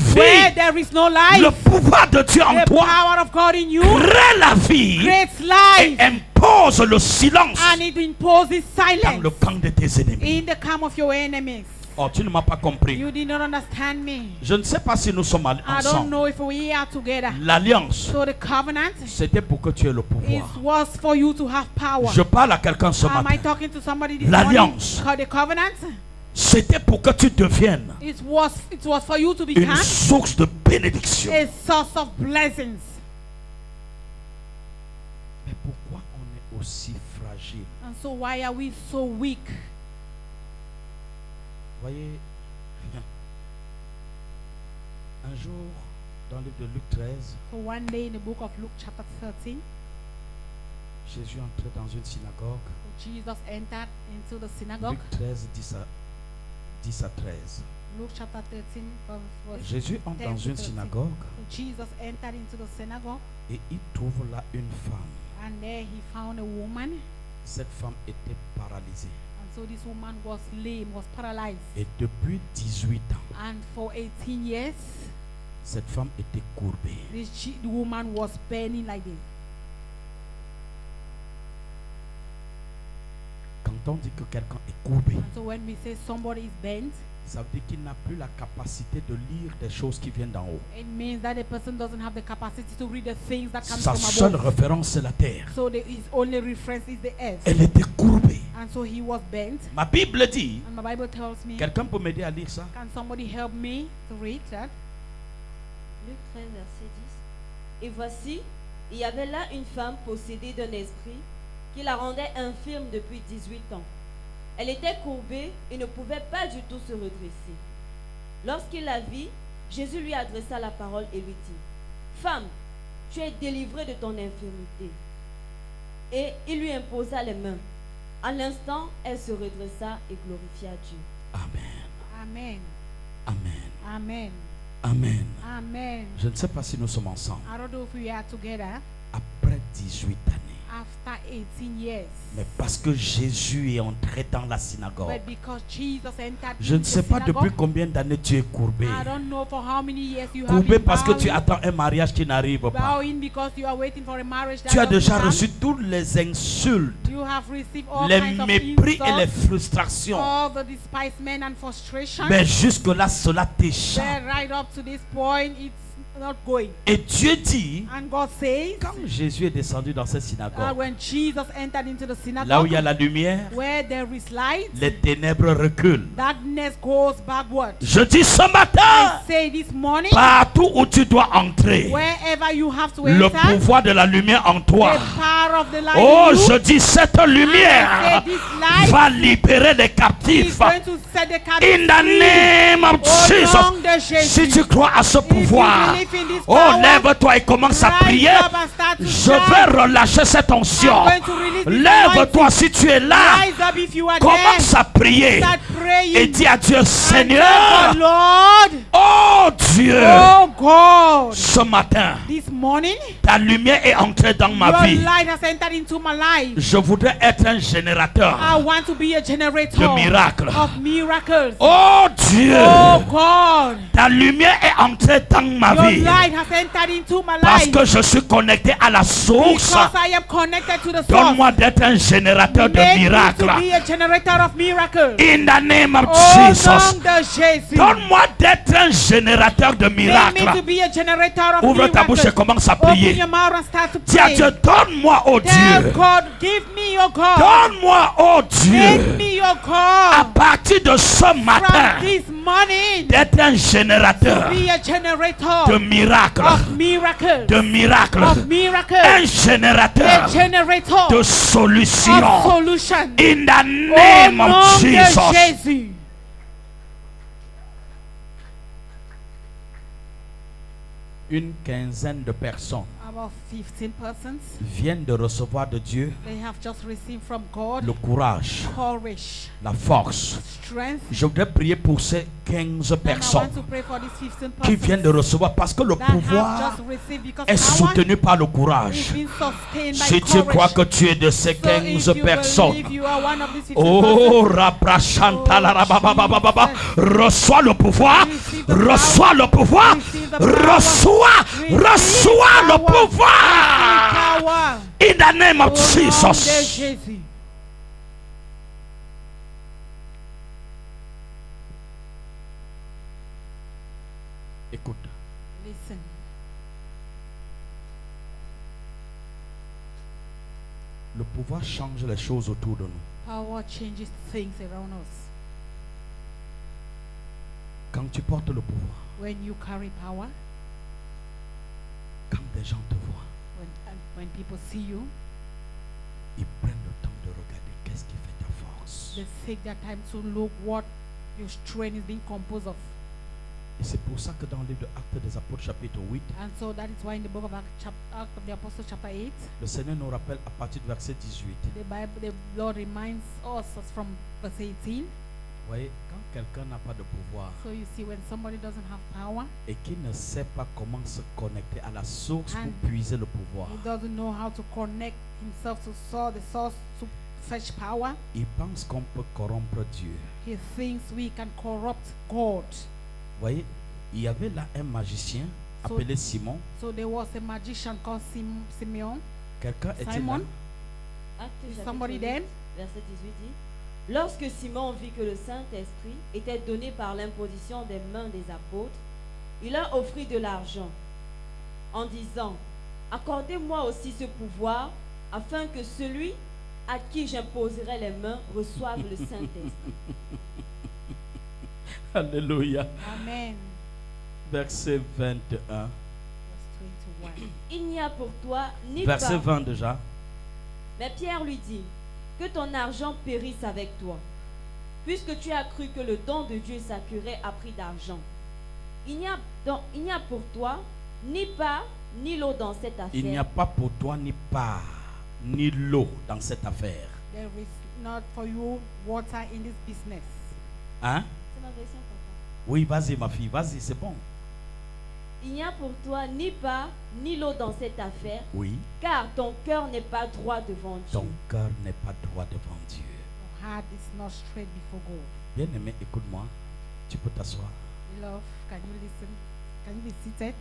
vie, there is no le life. pouvoir de Dieu en The toi power of God in you crée la vie creates et life impose le silence and it imposes dans silence le camp de tes ennemis. in the camp of your enemies. Oh, tu ne m'as pas compris. You did not understand me. Je ne sais pas si nous sommes I don't ensemble. know if we are together. L'alliance, So the covenant c'était pour que tu aies le is pouvoir. was for you to have power. Je parle à quelqu'un ce Am I matin. talking to somebody this morning? L'alliance. The covenant C'était pour que tu deviennes it was for you to une become source de bénédiction. a source of blessings. Mais pourquoi on est aussi fragile? And so why are we so weak? Voyez, un jour, dans le livre de Luc 13, So one day in the book of Luke chapter 13, Jésus entrait dans une synagogue. Jesus entered into the synagogue. Luc 13, 10 à 13. Luke chapter 13 verse Jésus entre 10 dans to une 13. synagogue Jesus entered into the synagogue, et il trouve là une femme. and there he found a woman, Cette femme était paralysée. and so this woman was lame, was paralyzed, Et depuis 18 ans, and for 18 years cette femme était courbée. the woman was bending like this. Quand on dit que quelqu'un est courbé, And so when we say somebody is bent, ça veut dire qu'il n'a plus la capacité de lire des choses qui viennent d'en haut. it means that the person doesn't have the capacity to read the things that come Sa from seule above. référence, c'est la terre. So his only reference is the earth. Elle était courbée. And so he was bent. Ma Bible dit, And my Bible tells me, quelqu'un peut m'aider à lire ça? can somebody help me to read that? Luc 13, verset 10. Et voici, il y avait là une femme possédée d'un esprit qui la rendait infirme depuis 18 ans. Elle était courbée et ne pouvait pas du tout se redresser. Lorsqu'il la vit, Jésus lui adressa la parole et lui dit, « Femme, tu es délivrée de ton infirmité. » Et il lui imposa les mains. À l'instant, elle se redressa et glorifia Dieu. Amen. Amen. Amen. Amen. Amen. Amen. Je ne sais pas si nous sommes ensemble. I don't know if we are together Après 18 années. after 18 years. Mais parce que Jésus est entré dans la synagogue. But because Jesus entered Je ne into sais the pas synagogue, depuis combien d'années tu es courbé. I don't know for how many years you have Courbé been parce que tu bowing, attends un mariage qui n'arrive pas. bowing because you are waiting for a marriage that Tu as doesn't déjà come. reçu toutes les insultes, You have received all les kinds of mépris et les insults, frustrations. all the despisement and frustration. Mais jusque-là, cela t'échappe. Then right up to this point, it's not going. Et Dieu dit, And God says quand Jésus est descendu dans cette that synagogue, when Jesus entered into the là où il y a synagogue, la lumière, where there is light, les ténèbres reculent. darkness goes backward. Je dis ce matin, Say this morning, partout où tu dois entrer, wherever you have to le enter, pouvoir de la lumière en the toi. power of the light Oh, in you je dis cette lumière say this light va libérer les is captifs. going to set the captives In the free. name of Au nom de Jesus. Si Jésus. tu crois à ce If you pouvoir, believe in this oh, power, lève-toi et commence à rise prier. up and start to Je shout. vais relâcher cette onction. I'm going to release this Lève-toi si tu es là. Rise up if you are Commence there. à prier. Start praying. Et dis à Dieu, And Seigneur, tell God, Lord, oh Dieu, oh God, ce matin, this morning, ta lumière est entrée dans ma your vie. light has entered into my life. Je voudrais être un générateur I want to be a generator de miracles. of miracles. Oh Dieu, Oh God, ta lumière est entrée dans ma your vie light has entered into my parce life. que je suis connecté à la source. Because I am connected to the source. Donne-moi d'être un générateur de Make me miracles. to be a generator of miracles. In the name of Oh, Jesus. nom de Jésus. Donne-moi d'être un générateur de Make me to miracles. be a generator of Ouvre ta bouche et miracles. commence à Open prier. your mouth and start to Dis à pray. Dieu, donne-moi, oh Tell Dieu. God, give me your God. Donne-moi, oh Make Dieu. me your À God. partir de ce matin, From this morning, d'être un générateur be a de generator miracles. of miracles. De miracles. Of Un miracles. générateur A generator de of solutions. solution. In the Au name nom of de Jesus. Jésus. Une quinzaine de personnes About 15 persons, viennent de recevoir de Dieu they have just received from God le courage, courage, la force. strength. Je voudrais prier pour ces 15 And I personnes want to pray for these 15 qui viennent de persons recevoir parce que le that have pouvoir just received, because est power soutenu par le is courage. being sustained by Si tu crois courage. que tu es de ces So 15 if you personnes, believe you are one of these 15 oh, persons, rabrachantala, reçois le pouvoir, Receive the reçois power. le pouvoir, Receive the power. reçois le power. pouvoir. power. In the name Au of nom de Jesus. Jésus. Écoute, Listen. le pouvoir change les choses autour de nous. Power changes things around us. Quand tu portes le pouvoir, When you carry power, quand des gens te voient, when people see you, ils prennent le temps de regarder qu'est-ce qui fait ta force. they take their time to look what your strength is being composed of. Et c'est pour ça que dans le livre de Actes des Apôtres chapitre 8, And so that is why in the book of Acts of the Apostle chapter 8, le Seigneur nous rappelle à partir du verset 18. the Lord reminds us from verse 18. Vous voyez, quand quelqu'un n'a pas de pouvoir So you see, when somebody doesn't have power, et qui ne sait pas comment se connecter à la source pour And puiser le pouvoir, he doesn't know how to connect himself to the source to fetch power. il pense qu'on peut corrompre Dieu. He thinks we can corrupt God. Vous voyez, il y avait là un magicien So- appelé Simon. So there was a magician called Simeon. Quelqu'un était là. Simon? Actes Is chapitre somebody 8, there? verset 18 dit: Lorsque Simon vit que le Saint-Esprit était donné par l'imposition des mains des apôtres, il leur offrit de l'argent en disant: Accordez-moi aussi ce pouvoir afin que celui à qui j'imposerai les mains reçoive le Saint-Esprit. Alléluia. Amen. Verset 21. Verse 21. Il n'y a pour toi ni Verset pas. 20 déjà. Mais Pierre lui dit: Que ton argent périsse avec toi, puisque tu as cru que le don de Dieu s'acquérait à prix d'argent. Il n'y a pour toi ni part ni lot dans cette affaire. Il n'y a pas pour toi ni part, ni l'eau dans cette affaire. There is not for you water in this business. Hein? C'est ma version, papa. Oui, vas-y ma fille, vas-y, c'est bon. Il n'y a pour toi ni part ni lot dans cette affaire, Oui, car ton cœur n'est pas droit devant Dieu. ton cœur n'est pas droit devant Dieu. Your heart is not straight before God. Bien-aimé, écoute-moi. Tu peux t'asseoir. Love, can you listen? Can you be seated?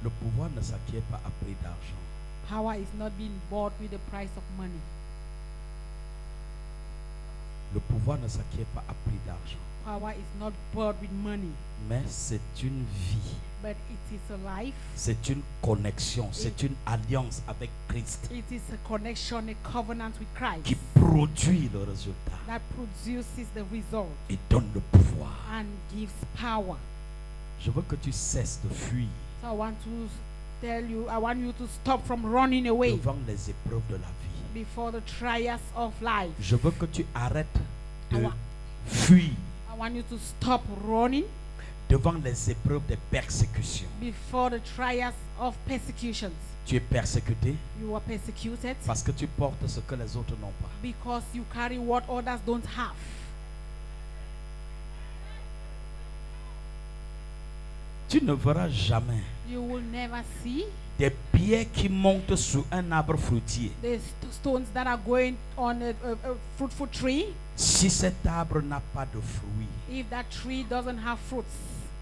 Le pouvoir ne s'acquiert pas à prix d'argent. Power is not being bought with the price of money. Le pouvoir ne s'acquiert pas à prix d'argent. Power is not bought with money, Mais c'est une vie. but it is a life. C'est une connexion. C'est une alliance avec Christ It is a connection, a covenant with Christ qui produit le résultat that produces the result et donne le pouvoir. and gives power. Je veux que tu cesses de fuir So I want to tell you, I want you to stop from running away devant les épreuves de la vie. before the trials of life. Je veux que tu arrêtes de Awa. fuir I want you to stop running devant les épreuves des persécutions. before the trials of persecutions. Tu es persécuté You are persecuted parce que tu portes ce que les autres n'ont pas. because you carry what others don't have. Tu ne verras jamais You will never see des pierres qui montent sur un arbre fruitier the stones that are going on a fruitful tree si cet arbre n'a pas de fruits. if that tree doesn't have fruits.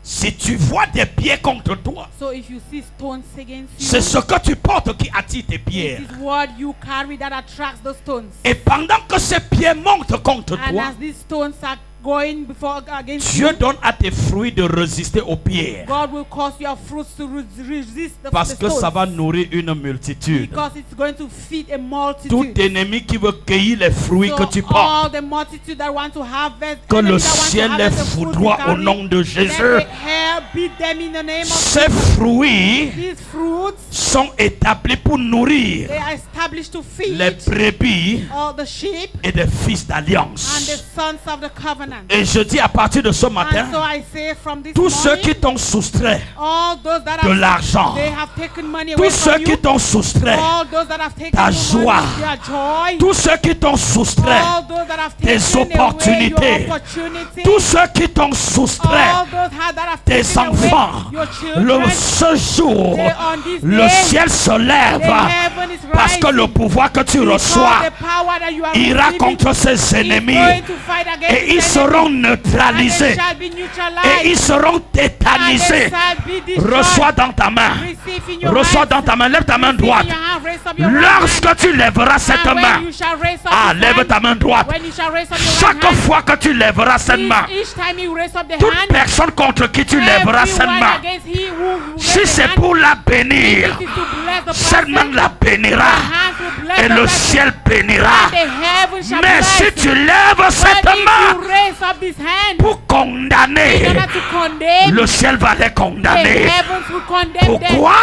Si tu vois des pierres contre toi, So if you see stones against you, c'est ce que tu portes qui attire tes it pierres. is what you carry that attracts the stones. Et pendant que ces pierres montent contre And toi, as these stones are going before against Dieu you, donne à tes fruits de résister aux pierres. God will cause your fruits to resist the Parce que stones. ça va nourrir une multitude. Because it's going to feed a Tout multitude. ennemi qui veut cueillir les fruits So que tu portes, all the multitude that want to harvest, que enemy le that want to ciel les harvest the fruits foudroie you au carry, nom de let Jésus. the hair beat them in the name of Ces fruits these fruits. sont établis pour nourrir They are established to feed les brebis all the sheep et des fils and d'alliance. the sons of the covenant. Et je dis à partir de ce matin, And so I say from this tous ceux morning, qui t'ont soustrait all those that de have, l'argent, they have taken money away tous ceux from qui you, t'ont soustrait, all those that have taken ta your joie, money, their joy, tous ceux qui t'ont soustrait, all those that have tes taken away opportunités, your opportunity, tous ceux qui t'ont soustrait, all those that have tes taken enfants, away your children, ce jour, they on this le day, ciel se lève the heaven is parce que le rising, pouvoir que tu because reçois the power that you are ira receiving contre ses is ennemis going to fight against et ils the seront enemy, and they neutralisés shall be et neutralized, ils seront and they tétanisés. shall be destroyed. Reçois dans ta main. Receive in your Reçois hands. dans ta main. Lève ta main Receive in droite. your hand. Raise up your right hand. Lorsque tu lèveras cette And main, when you shall raise up ah, this lève hand, ta main droite. when you shall raise up your Chaque right hand, fois que tu lèveras cette main, each time you raise up the toute hand, personne contre qui tu lèveras cette everyone main, against he who si raise the c'est hand, pour la bénir, it is to bless the cette main person, la the bénira hands will bless et the le person, ciel bénira. and the heaven shall Mais bless si it. tu lèves cette But if main you raise up this hand pour in condamner, order to condemn, le ciel va les the condamner. heavens will condemn them. Pourquoi?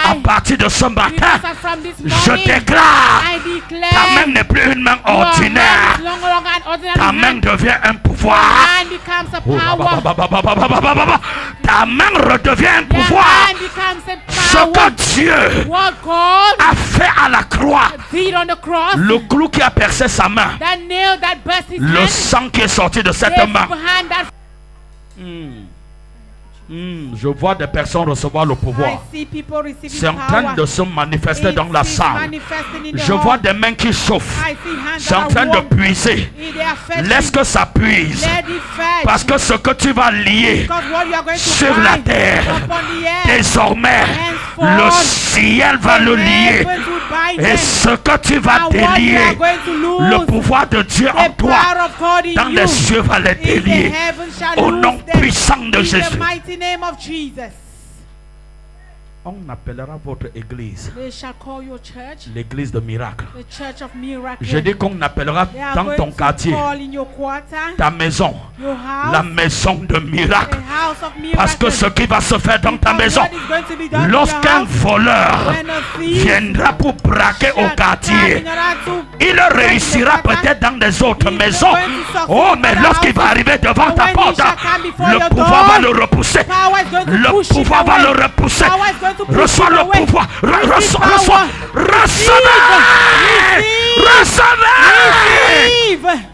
À Why? partir de ce matin, Because that from this je morning, déclare, I ta main declare n'est plus une main your hand ordinaire. is no longer an ordinary Ta main hand. devient un Your pouvoir. hand becomes a power. Ta main redevient un Your pouvoir. hand becomes a Ce power. que Dieu What God a fait à la croix, did on the cross, le clou qui a percé sa main, that nail that burst his le hand, sang qui est sorti de cette the main. hand that Je vois des personnes recevoir le I pouvoir. see people receiving C'est en train power. de se manifester dans la It is salle. manifesting in the Je vois hall. des mains qui chauffent. I see hands C'est en that train are de warm. puiser. They are fetching. Laisse que ça puise. Let it fetch. Parce que ce que tu vas lier Because what you are going to sur la find terre, upon the earth, désormais, le henceforth, ciel va the le lier. heavens will bind Et them. ce que tu vas And what you délier, are going to lose, le pouvoir de Dieu en the toi, power of God in dans you, les cieux va les in the délier. heavens shall Au lose nom them. puissant de In Jésus. the mighty name of Jesus. On appellera votre église They shall call your church l'église de miracle. the church of miracle. Je dis qu'on appellera They are dans going ton to quartier, call in your quarter, ta maison, your la house, maison de miracle. the house of miracle. Parce que ce qui va se faire dans ta Because maison, what is going to be done in your lorsqu'un house, voleur when a thief viendra pour braquer au shall quartier, come in order to il réussira peut-être dans des autres He's maisons. going to succeed Oh, in mais other lorsqu'il va houses. arriver devant But ta when he porte, shall come before le your pouvoir va door, le repousser. power is going to Le push him pouvoir va away. le repousser. Power is going to push Reçois him le away. pouvoir. Receive Reçois, power. reçois. Recevez. Recevez. Receive.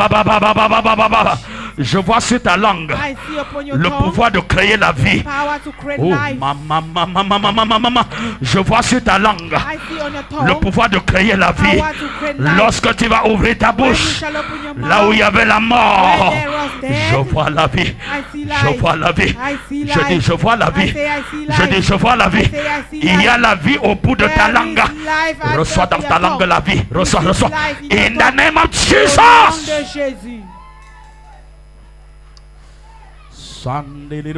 Rabababababababababa. Je vois sur ta langue I see upon your le tongue pouvoir de créer la vie. power to create Oh, life. maman. Je vois sur ta langue I see on your tongue le pouvoir de créer la vie. power to create life. Lorsque tu vas ouvrir ta When you bouche, shall open your mouth, là où il y avait la mort, where there was death, je vois la vie. I see life. Je vois la vie. I see Je life. dis, je vois la I vie. say I see Je life. dis, je vois la vie. I say I see Il y a life. la vie au bout de ta There langue. is life at Reçois the dans top ta of your langue tongue. la vie. Reçois, Receive reçois. life in your In the tongue. name of Au nom Jesus. de Jésus. Thank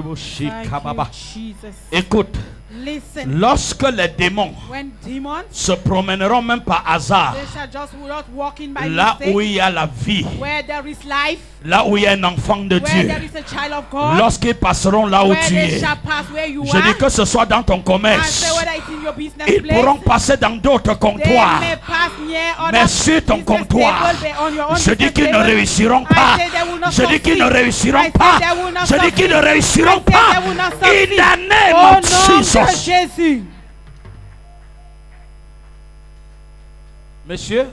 you, Jesus. Écoute, Listen. lorsque les démons When demons, se promèneront même par hasard, they shall just not walk in by là où mistake. il y a la vie, Where there is life, là où il y a un enfant de where Dieu, there is a child of God, lorsqu'ils passeront là où where tu they es, shall pass where you je are. dis que ce soit dans ton I commerce, say whether it's in your business ils place, pourront passer dans d'autres they comptoirs, may pass near other mais sur ton business comptoir, table, but on your own je dis business qu'ils ne table, réussiront I pas. say they will not Je dis qu'ils ne succeed. réussiront I say pas. they will not Je dis qu'ils ne succeed. réussiront I say pas. they will not In succeed. the name Au of nom de Jesus. Jésus. Messieurs,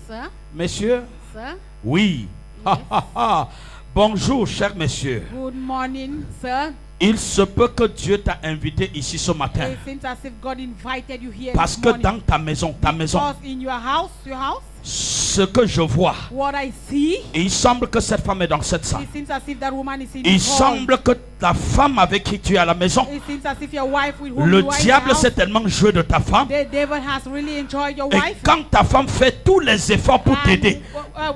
Sir, messieurs, sir, sir. Oui. Ha, ha, ha. Bonjour, cher monsieur. Good morning, sir. Il se peut que Dieu t'a invité ici ce matin. It seems as if God invited you here Parce this que morning. dans ta maison, Because in your house, ce que je vois, what I see, il semble que cette femme est dans cette salle. it seems as if that woman is in Il the hall. semble que ta femme avec qui tu es à la maison, It seems as if your wife with whom le you are in the diable house, s'est tellement joué de ta femme. the devil has really enjoyed your Et wife. quand ta femme fait tous les efforts pour And, t'aider,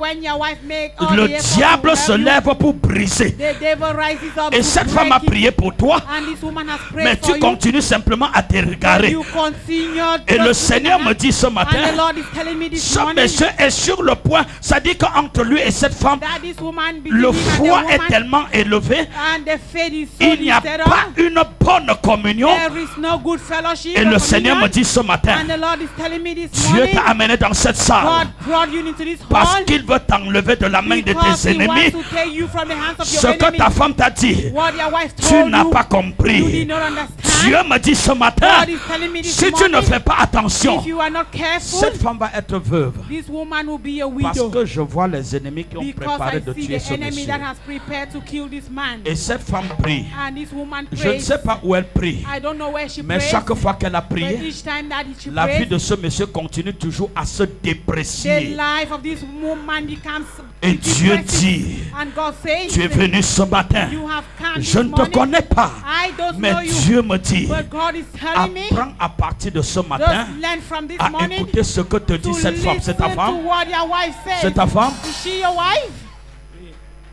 when your wife make all le the effort diable to se help you, lève pour briser. the devil rises up Et to cette femme a break it. prié pour toi, And this woman has prayed mais for tu you. continues simplement à te regarder. You continue Et le just Seigneur looking me at dit ce her. And the matin, Lord is telling me this ce morning monsieur est sur le point, ça dit qu'entre lui et cette femme, that this woman between le him and the foi est woman, tellement élevé, and the faith is so il n'y a lifted pas up. une bonne communion. There is no good fellowship. Et or le Seigneur me communion. dit ce matin, And the Lord is telling me this Dieu morning, t'a amené dans cette salle God brought you into this parce hall qu'il veut t'enlever de la main de because tes He wants ennemis. to take you from the hands of Ce your que enemies. ta femme t'a dit, What your wife tu told n'as you, pas you did compris. not understand. Dieu me dit ce matin, God is telling me this si tu ne morning, fais pas attention, if you are not careful, cette femme va être veuve. this woman will be a Parce widow. que je vois les ennemis qui ont Because préparé I de see tuer the ce enemy monsieur. that has prepared to kill this man. Et cette femme prie. And this woman Je ne prays. sais pas où elle prie, I don't know where she mais prays. chaque fois qu'elle a But prié, each time that she la vie prays, de ce monsieur continue toujours à se the déprécier. life of this woman becomes Et Dieu depressing. dit, And God says, tu es venu ce matin, you have come je this ne te morning. connais pas, I don't know mais you. Dieu me dit, But God is telling me, apprends à partir de ce matin just learn from this à morning écouter ce que te to dit cette femme. C'est ta listen to femme? what your wife says. C'est ta femme? Is she your wife?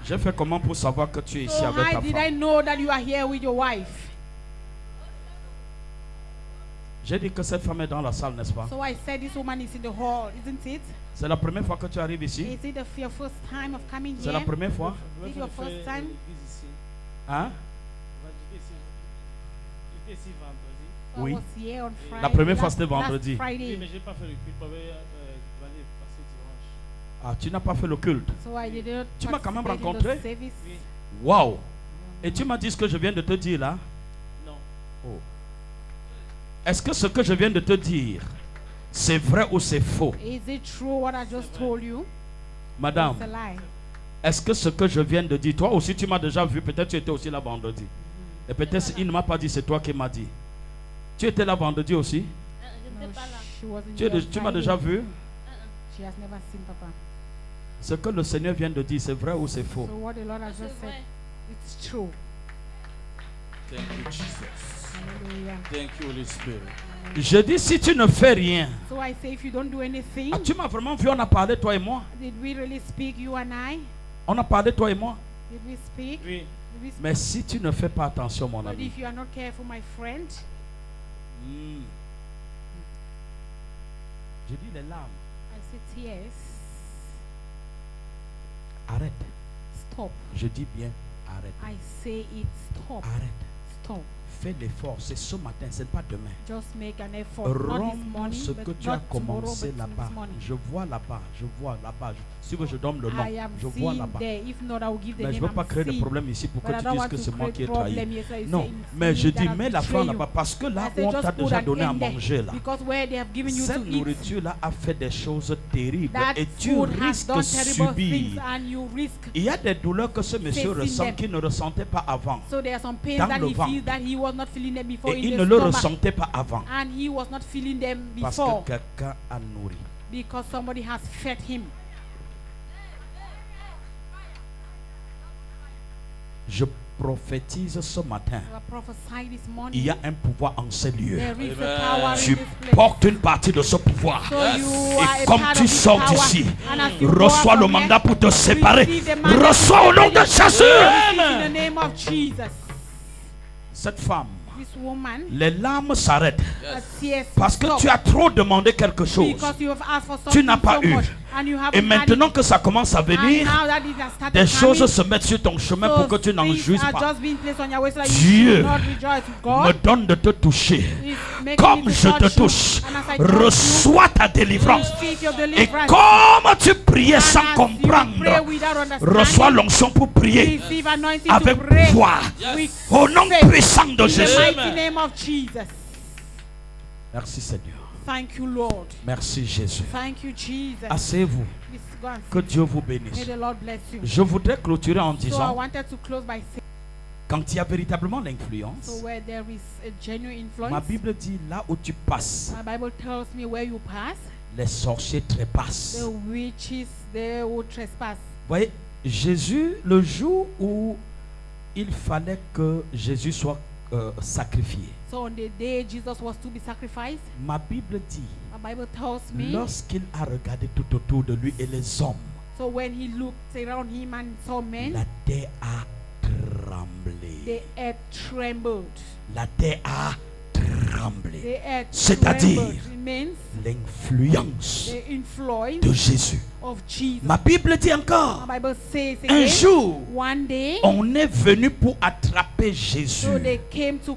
J'ai fait comment pour savoir que tu es ici So avec ta how did I femme? know that you are here with your wife? J'ai dit que cette femme est dans la salle, n'est-ce pas? So I said this woman is in the hall, isn't it? C'est la première fois que tu arrives ici? Is it your first time of coming C'est here? la première fois? Is it your first time? Hein? So Oui. I was here on Friday. La première fois, last- c'était last vendredi. Friday. Mais j'ai pas fait le culte, je vais aller passer dimanche. Ah, tu n'as pas fait le culte. So I did not Tu m'as quand même participate in the rencontré? service. Waouh! Et tu m'as dit ce que je viens de te dire là? Non. Oh. Est-ce que ce que je viens de te dire, c'est vrai ou c'est faux? Is it true what I just told you? Madame, It's a lie. est-ce que ce que je viens de dire, toi aussi tu m'as déjà vu, peut-être tu étais aussi là vendredi. Et peut-être il ne m'a pas dit, c'est toi qui m'as dit. Tu étais là vendredi aussi? No, she wasn't Tu, here tu m'as Friday. déjà vu? She has never seen Papa. Ce que le Seigneur vient de dire, c'est vrai ou c'est faux? So what the Lord has just said, it's true. Thank you, Jesus. Hallelujah. Thank you, Holy Spirit. Je dis, si tu ne fais rien, So I say, if you don't do anything, ah, tu m'as vraiment vu, on a parlé toi et moi. did we really speak, you and I? On a parlé toi et moi. Did we speak? Oui. Did we speak? Mais si tu ne fais pas attention, mon But ami, if you are not careful, my friend, je dis les larmes. I say tears. Arrête. Stop. Je dis bien, arrête. I say it. Stop. Arrête. Stop. Fais l'effort. C'est ce matin, ce n'est pas demain. Just make an effort. Not this Rends morning, ce but que tu as not tomorrow, commencé but là-bas. this morning. Je vois là-bas. Je vois là-bas. Si vous, je donne le nom. I am Je vois seeing là-bas. there. If not, I will give the Mais je name. ne veux pas I'm créer de seeing. problème ici pour que But I tu don't dises want que to c'est moi create qui ai trahi. problem. Yes, I Non, say it's mais je me dis, that mets has la fin betrayed là-bas you. parce que là I où say on just t'a put déjà an donné à end there, manger là, because where they have given you cette to eat, nourriture-là a fait des choses terribles that et tu food has risques de done terrible things, subir. and you risk. Il y a des douleurs que ce monsieur facing ressent them. qu'il ne ressentait pas avant. So there are some pains Dans that le he ventre. feels that he was not feeling them before Et in il the ne le stomach, ressentait pas avant. and he was not feeling them Parce before que quelqu'un a nourri. because somebody has fed him. Je prophétise ce matin. I prophesy this morning. Il y a un pouvoir en ces lieux. There is Amen. a power Tu in this place. portes une partie de ce pouvoir. So you are Et a comme part tu of this sors power. d'ici, And as you go reçois out le from here, mandat pour te séparer. receive the mandate Reçois au nom de Jésus. in the name of Jesus. Cette femme, This woman, les larmes s'arrêtent her tears parce que stop tu as trop demandé quelque chose. because you have asked for Tu something n'as pas so eu. much and you haven't Et maintenant had it. que ça commence à And venir, now that it has started des choses coming, se mettent sur ton chemin so pour que tu n'en things jouisses are pas. just being placed on your way so that Dieu you should not rejoice. Me God donne de te toucher. is making Comme me to je te touch you. touche, And as I touch reçois ta délivrance. you, receive your Et deliverance. comme tu priais And sans as you pray comprendre, without understanding, reçois l'onction pour prier receive anointing avec to pray pouvoir. with Au nom faith. puissant de In the Jésus. mighty name of Jesus. Merci Seigneur. Thank you, Lord. Merci Jésus. Thank you, Jesus. Asseyez-vous. Please go and Que sit. Dieu vous May bénisse. the Lord bless you. Je voudrais clôturer en So I disant, wanted to close by saying, quand il y a véritablement l'influence, so where there is a genuine influence, ma Bible dit là où tu passes, my Bible tells me where you pass, les sorciers trépassent. the witches, they will trespass. Vous voyez, Jésus, le jour où il fallait que Jésus soit sacrifié, So on the day Jesus was to be sacrificed, ma Bible dit, my Bible tells me, lorsqu'il a regardé tout autour de lui et les hommes, so when he looked around him and saw men, la terre a tremblé. the earth trembled. La terre a tremblé. The earth C'est-à-dire trembled. It means l'influence the influence de Jésus. of Jesus. Ma Bible dit encore, My Bible says un again, jour, one day, on est venu pour attraper so Jésus. they came to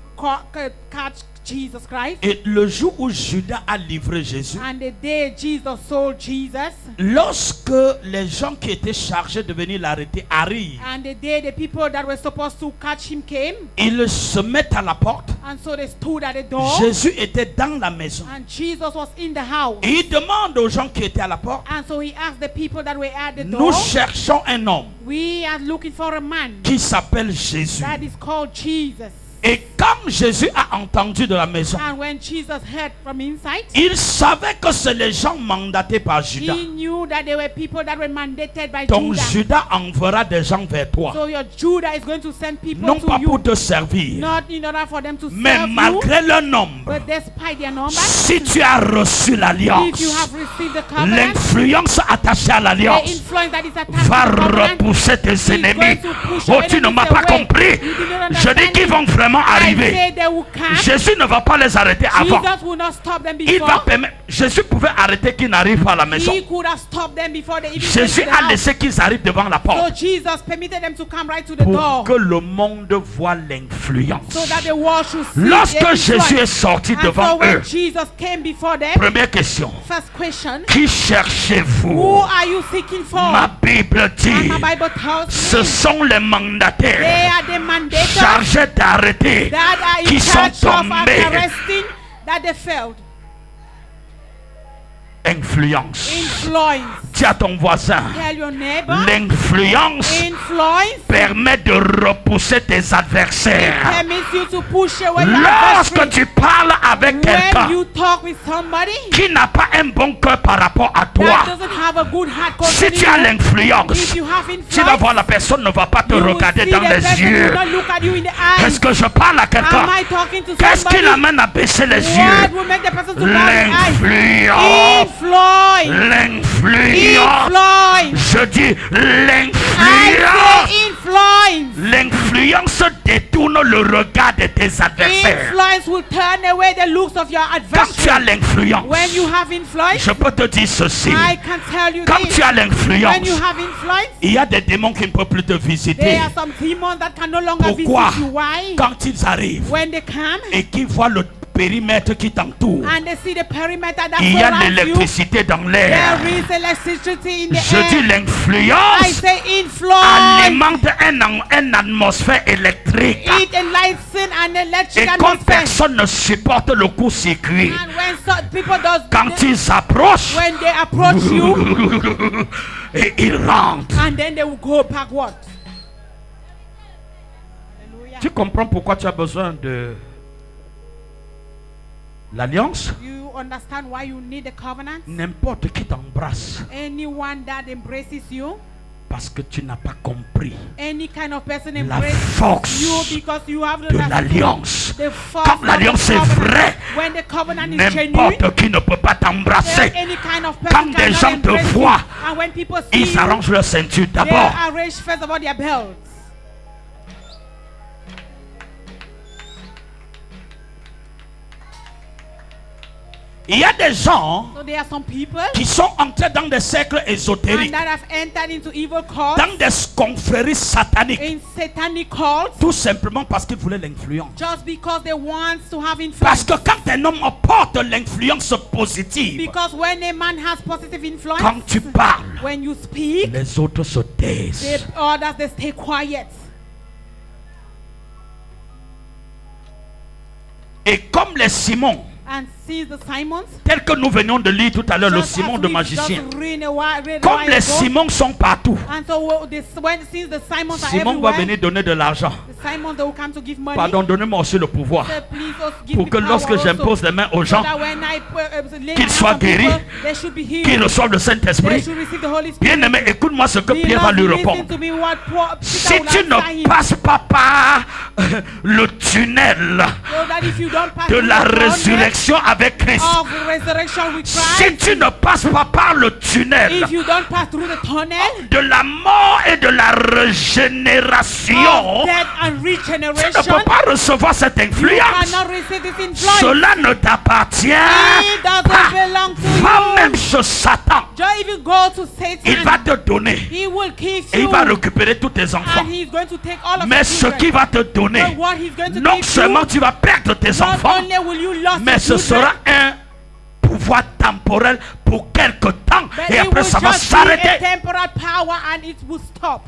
catch Jesus Christ. Et le jour où Judas a livré Jésus, And the day Jesus sold Jesus, lorsque les gens qui étaient chargés de venir l'arrêter arrivent, and the day the people that were supposed to catch him came, ils se mettent à la porte. and so they stood at the door, Jésus était dans la maison. and Jesus was in the house. Et il demande aux gens qui étaient à la porte, And so he asked the people that were at the nous door, cherchons un homme we are looking for a man qui s'appelle Jésus. that is called Jesus. Et quand Jésus a entendu de la maison, And when Jesus heard from inside, il savait que c'est les gens mandatés par Judas. he knew that there were people that were mandated by Donc Judah. Judas enverra des gens vers toi. So your Judah is going to send people Non to pas you, pour te servir, not in order for them to mais serve you, malgré leur nombre. but despite their number, Si tu as reçu l'alliance, if you have received the covenant, l'influence attachée à the l'alliance influence that is attached va to the covenant, repousser tes is ennemis. going to push Oh, your tu ne enemies m'as pas away. compris. You did not Je dis understand qu'ils it. vont vraiment I arriver. say they will come. Jésus ne va pas les arrêter avant. Jesus will not stop them Il va before. permettre. Jésus pouvait arrêter qu'ils n'arrivent pas à la maison. He could have stopped them before they even Jésus came to the a house. laissé qu'ils arrivent devant la So porte Jesus permitted them to come right to the pour door, que le monde voit l'influence. so that the world should see Lorsque the Jésus est influence. sorti And devant so when eux, Jesus came before them, première question, first question, qui who cherchez-vous? are you seeking for? Ma Bible And dit, my Bible tells ce me sont les they mandataires are the mandators chargés d'arrêter that are in qui sont charge of tombés. arresting that they failed. Influence. Influence. Dis à ton voisin, Tell your neighbor. l'influence Influence permet de repousser tes adversaires. permits you to push away your Lorsque adversary. tu parles avec quelqu'un When you talk with somebody qui n'a pas un bon cœur par rapport à that toi, doesn't have a good heart si concerning tu as you, l'influence, if you have tu vas influence, voir la personne ne va pas te you will regarder see dans the les person yeux. will not look at you in the eyes. Est-ce que je parle à quelqu'un? Am I talking to Qu'est-ce qui somebody? l'amène à baisser les What yeux? will make the person to bow his eyes? L'influence. Influence. L'influence. Influence. Je dis I l'influence. say influence. L'influence détourne le regard de tes adversaires. Influence will turn away the looks of your Quand tu as adversary. l'influence, When you have influence, je peux te dire ceci. I can tell you Quand this. tu as When you l'influence, have influence, il y a des démons qui ne peuvent plus te visiter. there are some demons that can no longer Pourquoi? visit you. Why? Quand ils arrivent When they come et qu'ils voient le périmètre qui t'entoure, and they see the perimeter that il y a surrounds you, l'électricité dans l'air. there is electricity in the Je dis air. I l'influence say influence. alimente une atmosphère électrique. It enlightens an Et electric comme atmosphere. personne ne supporte le court-circuit, And when people does quand ils s'approchent, when they approach you, et ils rentrent. and then they will go backward. Hallelujah. Tu comprends pourquoi tu as besoin de l'alliance? You understand why you need the covenant? N'importe qui t'embrasse Anyone that embraces you, parce que tu n'as pas compris any kind of person la embraces force you because you have de l'alliance. the force Quand of the l'alliance est covenant. vraie, When the covenant is genuine, n'importe qui ne peut pas there t'embrasser. any kind of Quand person des cannot gens te embrace you. voient, And when people see Ils you, arrangent leur ceinture they d'abord. arrange first of all their belts. Il y a des gens So there are some people qui sont entrés dans des cercles and ésotériques, that have entered into evil cults, dans des confréries sataniques, in satanic cults, tout simplement parce qu'ils voulaient l'influence. just because they want to have Parce influence. que quand un homme apporte l'influence positive, Because when a man has positive influence, quand tu parles, when you speak, les autres se taisent. the others they stay quiet. Et comme les Simons And sees the Simons. Tel que nous venions de lire tout à l'heure, le Just Simon as de we magicien. just read a while Comme les ago. Simons sont partout, And so since the Simons are Simon va everywhere, venir donner de l'argent. the Simons they will come to give money. Pardon, donnez-moi aussi le pouvoir. Say, please also give Pour me que power lorsque also, j'impose les mains aux so gens, that when I lay qu'ils my soient hands on people, guéris, they should be healed. qu'ils reçoivent le They Saint-Esprit. should receive the Holy Spirit. Bien aimé, écoute-moi ce que Pierre Beloved, va lui listen répondre. to me what Si Peter will tu answer ne him. passes pas par le tunnel So that if you don't pass de through la the tunnel résurrection avec Christ, of resurrection with si Christ, tu ne passes pas par le tunnel if you don't pass through the tunnel de la mort et de la régénération, of death and tu ne regeneration, peux pas recevoir cette you influence. cannot receive this influence. Cela ne t'appartient It doesn't pas. belong to Va you. même chez Satan. Just if you go to Il va Satan, te donner he will give et il you, va récupérer tous tes enfants. and he's going to take all of Mais your ce children. qu'il va te donner, But what he's going to non give seulement you, tu vas perdre tes not enfants, only will you lose mais your ce children, sera un pouvoir temporel pour quelque temps but et it après will ça va just be a s'arrêter. temporal power and it will stop.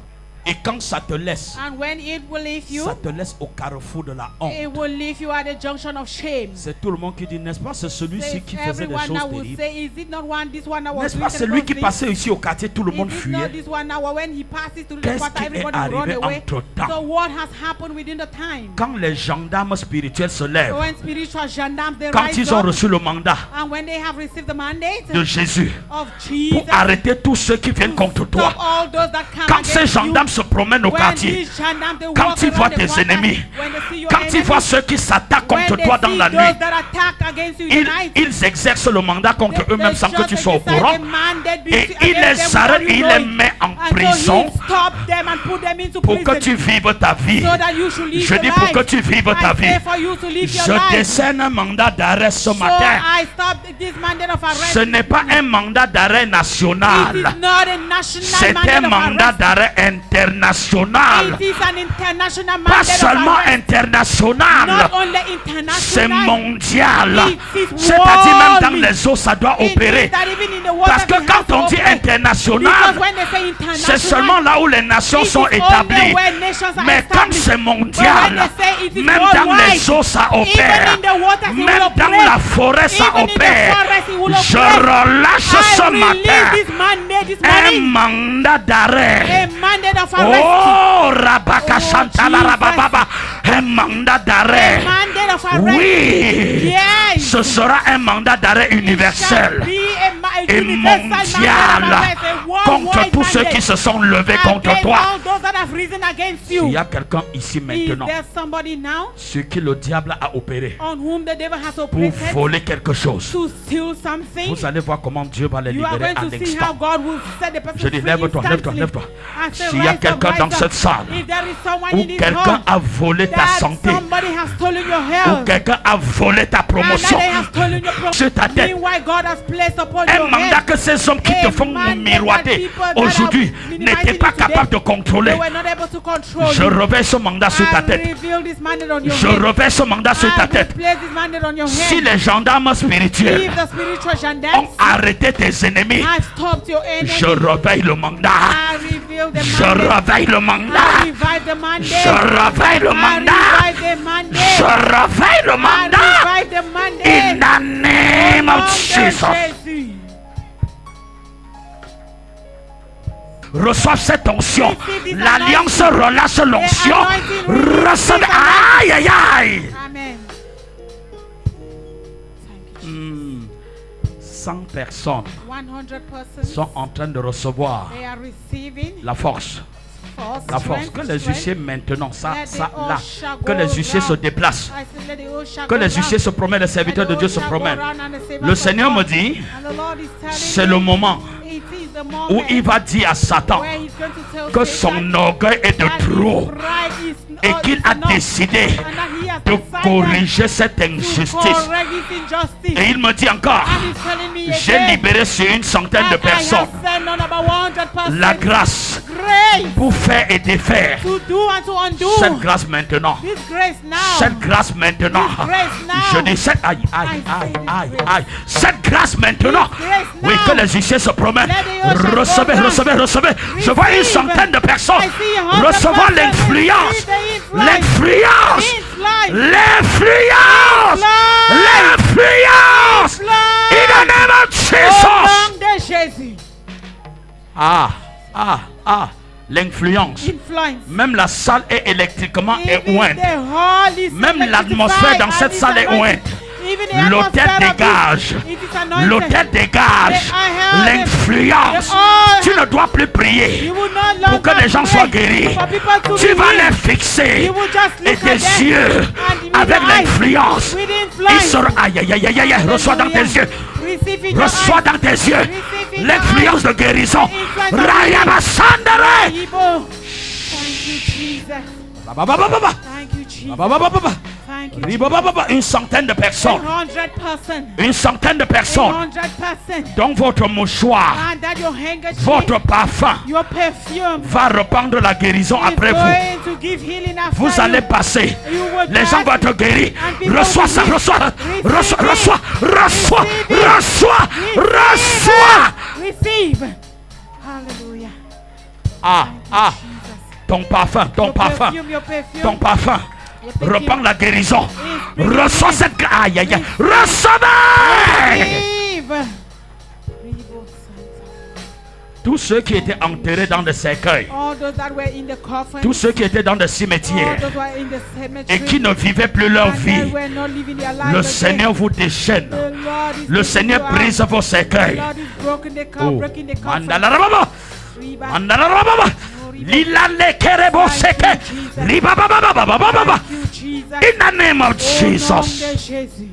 Et quand ça te laisse, And when it will leave you, ça te laisse au carrefour de la it honte. will leave you at the junction of shame. C'est tout le monde qui dit, n'est-ce pas, c'est celui-ci Says qui faisait des everyone choses now will terribles. say, is it not one, this one that was N'est-ce doing pas, celui qui terrible passait ici au quartier, tout le things? monde Is it not fuyait. this one now when he passes through the Qu'est-ce quarter, qui est everybody will run arrivé away? entre-temps? So what has happened within the time? Quand les gendarmes spirituels se lèvent, When spiritual gendarmes they quand rise ils ont up, reçu le mandat and when they have received the mandate de Jésus of Jesus, pour arrêter tous ceux qui viennent contre toi, stop all those that come quand ces against you, gendarmes se promènent au when quartier, these gendarmes, they quand walk ils voient around the tes quarter, ennemis, when they see your quand ils enemies, voient ceux qui s'attaquent when contre they toi dans see la those nuit, that attack against you in the night, ils exercent le mandat contre they eux-mêmes sans que just tu sois au exercise courant. the mandate Et against il them les arrête, without you il les knowing. met en And so prison he stopped them and put them into pour que prison, tu vives ta vie. so that you should live Je your dis pour life. que tu vives ta I vie. say for you to live your Je life. décerne un mandat d'arrêt ce So matin. I stopped this mandate of arrest. Ce n'est pas un mandat d'arrêt It national. is not a national C'est un mandate of mandat arrest. d'arrêt international. It is an international Pas mandate seulement of arrest. international. Not only C'est international. mondial. It is C'est-à-dire même dans worldly. les eaux, ça doit It opérer. means that even in the water Parce que it has quand to on dit operate. international, Because when they say international, c'est seulement là où les nations it sont is only établies. where nations are Mais quand established. c'est But when mondial, they say it is même dans worldwide, les eaux, ça even opère. in the waters it will Même dans operate. la forêt, ça Even in the opère. forest it will Je operate. relâche ce I release matin this mandate this un morning. mandat d'arrêt. A mandate of arrest. Oh, Rabaka Shantala Jesus. Rabababa, un mandat A d'arrêt. mandate of arrest. Oui, Yes. ce sera un mandat d'arrêt universel Shall be a et universal mondial mandate of arrest, a contre worldwide tous ceux qui mandate se sont levés contre against toi. all those that have risen against you. Il y a quelqu'un ici Is maintenant there somebody now sur qui le diable a opéré on whom the devil has pour operated voler quelque chose. to steal something? Vous allez voir comment Dieu va les You are libérer going à to see how l'instant. God will set the person Je dis, free lève-toi, lève-toi, instantly. lève-toi. I say, S'il y a rise up, quelqu'un rise dans up. cette salle If there is someone où in this quelqu'un home a volé ta that santé, somebody has stolen your où health, quelqu'un a volé ta and that promotion they have stolen your sur ta tête, meanwhile God has placed upon un your mandat head, que ces hommes qui a te font mandate miroiter that people that aujourd'hui are minimizing n'étaient pas you today, capables de contrôler. they were not able to control Je you. revers ce mandat sur ta I tête. reveal this mandate on your Je head. revers ce mandat sur ta I tête. will place this mandate on your Si head. les gendarmes spirituels If the spiritual ont gendarmes arrêté tes ennemis, have stopped your enemy, je réveille le mandat. I reveal the Je mandate. réveille le I mandat. revive the mandate. Je réveille le I mandat. revive the mandate. Je réveille le I mandat. revive the mandate. In the name Au nom of de Jesus. Jésus. Reçois cette onction. L'alliance relâche l'onction. Recevez. Aïe, aïe, aïe. Amen. Thank you. 100 personnes 100 persons, sont en train de recevoir they are receiving la force. force, La force. strength, Que les strength. huissiers maintenant, ça, Let ça, the all là. shall Que go les huissiers se round. déplacent. I said, let the all shall Que go les round. huissiers se promènent, les serviteurs de Dieu se promènent. Le Seigneur me dit, c'est le moment où il va dire à Satan que son orgueil est de trop et qu'il a décidé de corriger cette injustice. Et il me dit encore, j'ai libéré sur une centaine de personnes la grâce pour faire et défaire. Cette grâce maintenant. Cette grâce maintenant. Je dis cette aïe, aïe, aïe, aïe, aïe. Cette grâce maintenant. Oui, que les huissiers se promènent. Recevez, recevez, recevez. Je vois une centaine de personnes recevoir l'influence. L'influence. L'influence. L'influence. L'influence. Influence. Même la salle est électriquement Even éointe. the hall is Même electrified l'atmosphère dans and cette is salle est anointed. éointe. Even the L'autel atmosphere of dégage. it is anointed. L'autel dégage l'influence. The oil. Tu ne dois plus prier You will not longer pour que les gens pray soient guéris. for people to Tu be vas healed. les fixer. You will just Et look at tes them yeux, and with avec your eyes, l'influence, with ils influence. seront. Aïe, aïe, aïe, aïe, aïe. Reçois dans tes yeux. Receive in your Reçois eyes. dans tes yeux Receive in l'influence de your eyes. guérison. The influence of Rayabasandere. Evil. Thank you, Jesus. Thank you, Jesus. Thank you, Jesus. Une centaine de personnes. 100%. Une centaine de personnes. 100%. Donc votre mouchoir, And that your handkerchief, votre parfum your perfume va répandre la guérison is après vous. going to give healing after Vous allez you. passer. You will Les gens vont pass. être guéris. And people Reçois will ça, be reçois, healed. reçois, Receive reçois, it. reçois, Receive it. reçois, reçois. Receive. Hallelujah. Ton parfum, ton parfum, Your perfume. ton parfum. Your perfume. Repends la guérison. Is bringing Reçois healing. cette grâce. Aïe, aïe, aïe. Recevez. Receive. Tous ceux qui étaient enterrés dans des cercueils, All those that were in the coffin. tous ceux qui étaient dans des All cimetières those who are in the cemetery. et qui ne vivaient plus leur and that vie, were not living their lives le again. Seigneur vous déchaîne. The Lord is Le taking Seigneur you out. brise vos The cercueils. Lord is broken the Oh. breaking the coffin. Mandalarababa. Riba. Mandalarababa. Lilale kerebo seke. Ribababababababa. Thank you, Jesus. In the name of Au nom Jesus. de Jésus.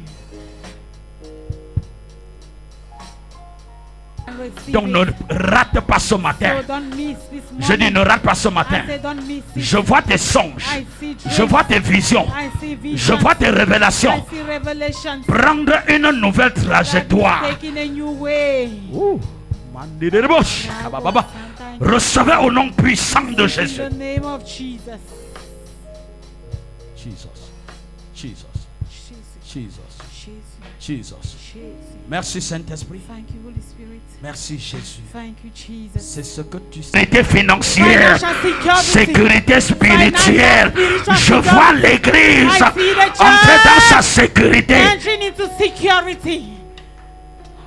Receive Donc ne it. rate pas ce matin. So don't miss this Je morning. dis ne rate pas ce matin. I say don't miss it. Je vois tes songes. I see dreams. Je vois tes visions. I see visions. Je vois tes I révélations. see revelations. Prendre une nouvelle That is trajectoire. taking a new way. Mandiderebosh. Kabababa. Recevez au nom puissant de Jésus. In the name of Jesus. Jesus. Jesus. Jesus. Jesus. Jesus. Jesus. Jesus. Merci Saint-Esprit. Thank you, Holy Spirit. Merci Jésus. Thank you, Jesus. C'est ce que tu sais. Sécurité financière, Financial security. sécurité spirituelle. Financial Je spiritual vois security. l'église I see the church entrer dans sa sécurité. entering into security.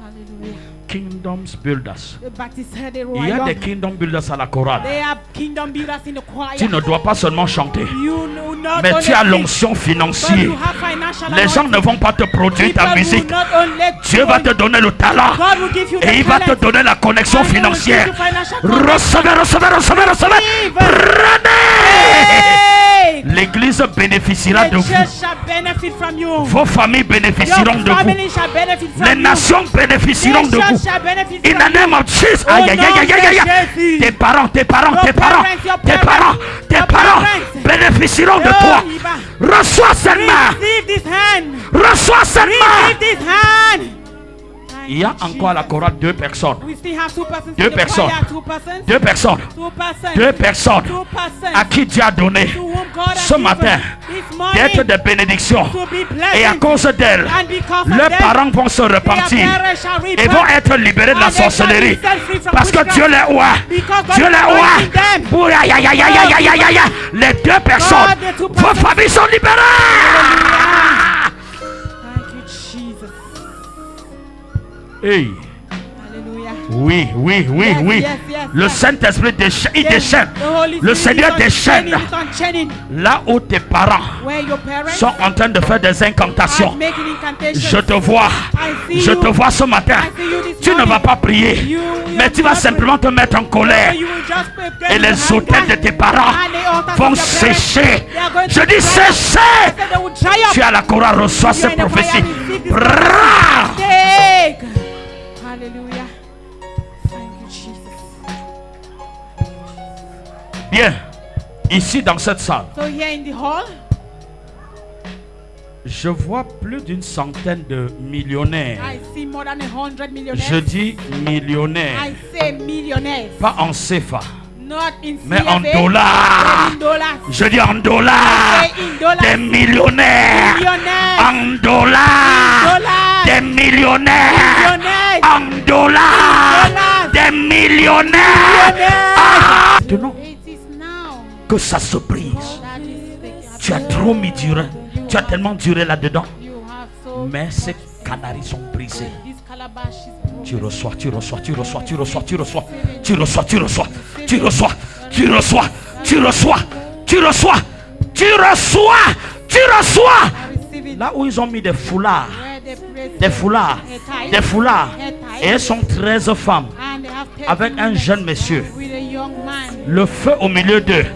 Hallelujah. Kingdoms builders. The Baptist heard it Il y a right des on. kingdom builders à la chorale. They are kingdom builders in the choir. Tu ne dois pas seulement chanter, You know not mais only tu as sing, l'onction but financière. you have financial Les gens ne anointing. vont pas te produire People ta will musique. not only Dieu va te donner le talent God will give you the et il va te talent. donner la connexion And he will financière. give you financial connection. Recevez, recevez, recevez, recevez. Receive. Prenez. Hey! L'église bénéficiera The de vous. church shall benefit from you. Vos familles bénéficieront Your de vous. family shall benefit from Les you. nations bénéficieront de Nations vous. shall benefit In from the name of Jesus. Au Aïe, aïe, nom aïe, aïe, aïe, de aïe. Jésus. Tes parents, tes parents, Your tes parents, parents, your tes parents, parents, tes your parents parents. bénéficieront de Oh, toi. Iba. Reçois cette main. Receive this hand. Reçois cette main. Receive this hand. Thank Il y a you, encore à la Jesus. chorale 2 personnes. We still have 2 persons. Deux in the personnes. choir. 2 persons. 2 personnes. 2 persons. 2 personnes 2 persons. à qui Dieu a donné To whom God has ce given matin this morning d'être des bénédictions. to be Et à blessed. cause d'elles, And because of leurs them, parents vont se their repentir parents shall repent. et vont être libérés de la And they shall be sorcellerie. set free from Parce que witchcraft. Dieu les oie. Because God Dieu is les anointing oie. them. Pour aïe, aïe, aïe, aïe, aïe, aïe, aïe, aïe. Les 2 personnes, God, the 2 vos persons. familles sont libérées. Thank you, Jesus. Hey. Hallelujah. Oui, oui, oui, Yes, oui. yes, yes, Le yes. Saint-Esprit déchaîne, il Yes, déchaîne. the Holy Le Spirit Seigneur is déchaîne. unchaining, is unchaining. Là où tes parents Where your parents sont en train de faire des incantations, are making incantations. je te vois. I see Je you. te vois ce matin. I see you this Tu ne morning. vas pas prier, You mais tu vas not simplement te mettre en colère. You will just get Et les anger. hôtels de tes parents And the altars vont of your parents, sécher. they are going Je to dis dry up. sécher. I said they will dry up. Tu as la chorale, reçois You ces are in the choir, prophéties. receive this Brrrr. prophecy. Take. Hallelujah. Thank you, Jesus. Bien, ici dans cette salle, So here in the hall, je vois plus d'une centaine de millionnaires. I see more than 100 millionaires. Je dis millionnaires, I say millionaires. pas en CFA, Not in mais en CFA, dollars. but in dollars. Je dis en dollars. I say in dollars. Des millionnaires. Millionaires. En dollars. In dollars. Des millionnaires. Millionaires. En dollars. dollars. Des millionnaires. Millionaires. Ah, maintenant It is now que ça se brise. that is the Tu as trop mis duré. Tu as tellement duré là-dedans. You have so Mais ces canaries sont brisés. these Tu reçois, tu reçois, tu reçois, tu reçois, tu reçois, tu reçois, tu reçois, tu reçois, tu reçois, tu reçois, tu reçois, tu reçois, tu reçois. Là où ils ont mis des foulards, des foulards, des foulards, et elles sont 13 femmes avec un jeune monsieur. Le feu au milieu d'eux,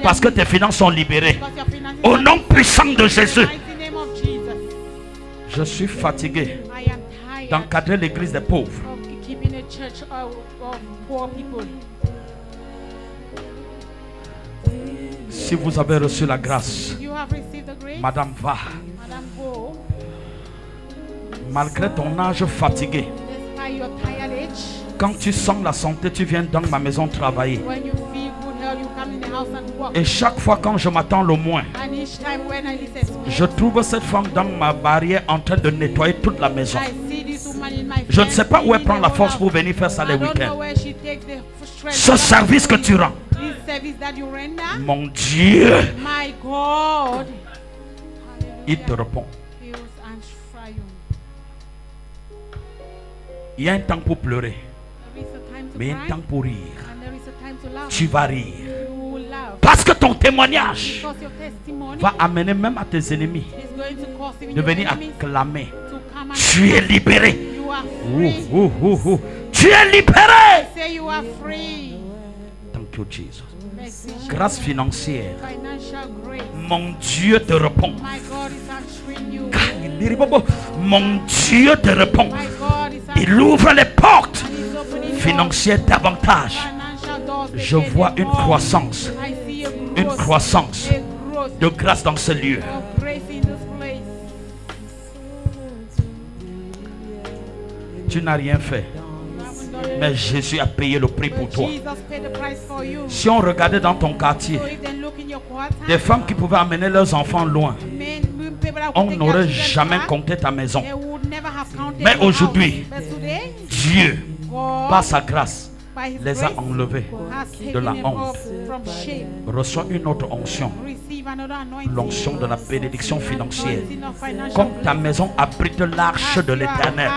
parce que tes finances sont libérées. Au nom puissant de Jésus. Je suis fatigué d'encadrer l'église des pauvres. Si vous avez reçu la grâce, madame, va. Malgré ton âge fatigué, quand tu sens la santé, tu viens dans ma maison travailler. Et chaque fois quand je m'attends le moins, je trouve cette femme dans ma barrière en train de nettoyer toute la maison. Je ne sais pas où elle prend la force pour venir faire ça les week-ends. Ce service que tu rends, mon Dieu, il te répond. Il y a un temps pour pleurer, mais il y a un temps pour rire. Tu vas rire. Parce que ton témoignage va amener même à tes ennemis de venir acclamer. Tu es libéré. Tu es libéré. Thank you, Jesus. Grâce financière. Mon Dieu te répond. Mon Dieu te répond. Il ouvre les portes financières davantage. Je vois une croissance de grâce dans ce lieu. Tu n'as rien fait, mais Jésus a payé le prix pour toi. Si on regardait dans ton quartier, des femmes qui pouvaient amener leurs enfants loin, on n'aurait jamais compté ta maison. Mais aujourd'hui, Dieu, par sa grâce, les a enlevés de la honte. Reçois une autre onction, l'onction de la bénédiction financière. Comme ta maison abrite l'arche de l'Éternel,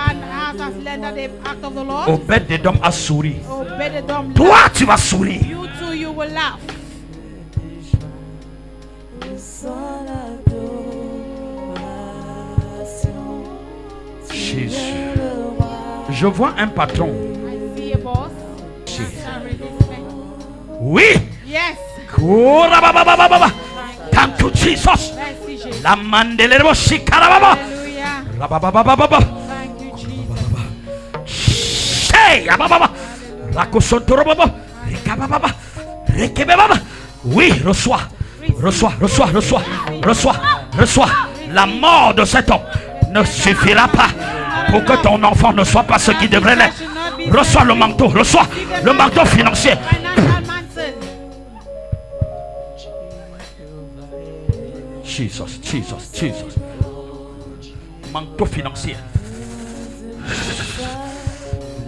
Obed-Edom a souri. Toi, tu vas sourire. Jésus. Je vois un patron. Oui. Yes. Thank you, Jesus. La mandelero shikarababa. Rababababa. Thank you, Jesus. Hey, ababa. Rakosontorobobo. Rikababa. Rekebebaba. Oui, reçois. Reçois, reçois, reçois. Reçois, reçois. La mort de cet homme ne suffira pas pour que ton enfant ne soit pas ce qu'il devrait l'être. Reçois le manteau, reçois le manteau financier. Jesus, Jesus, Jesus. Manteau financier.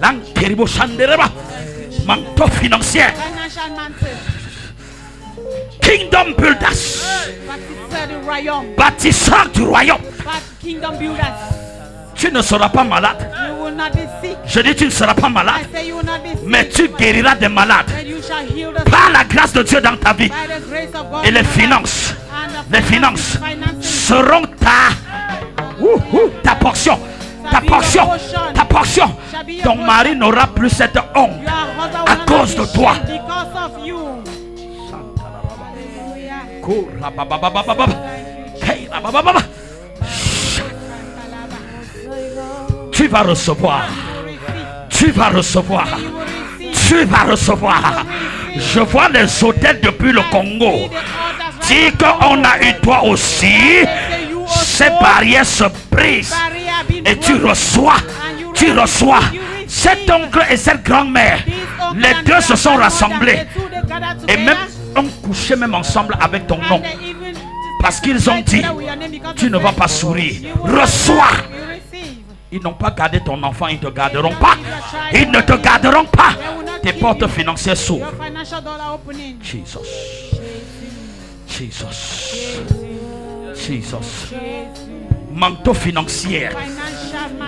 L'anteribo chandereba. Manteau financier. Kingdom builders. Bâtisseurs du royaume. Kingdom builders. Tu ne seras pas malade. You will not be sick. Je dis tu ne seras pas malade. I say you will not be sick. Mais tu guériras des malades. And you shall heal the Par la grâce de Dieu dans ta vie. by the grace of God. Et les finances. Les finances seront ta portion. Ta portion. Ta portion. Ton mari n'aura plus cette honte à cause de toi. Because of you. Tu vas recevoir. Tu vas recevoir. Tu vas recevoir. Je vois les hôtels depuis le Congo. Dis qu'on a eu toi aussi. Ces barrières se brisent. Et tu reçois. Tu reçois. Cet oncle et cette grand-mère, les deux se sont rassemblés. Et même ont couché même ensemble avec ton nom. Parce qu'ils ont dit, tu ne vas pas sourire. Reçois. Ils n'ont pas gardé ton enfant, ils ne te garderont pas. Ils ne te garderont pas. Tes portes financières s'ouvrent. Jesus. Jesus. Jesus. Manteau financier.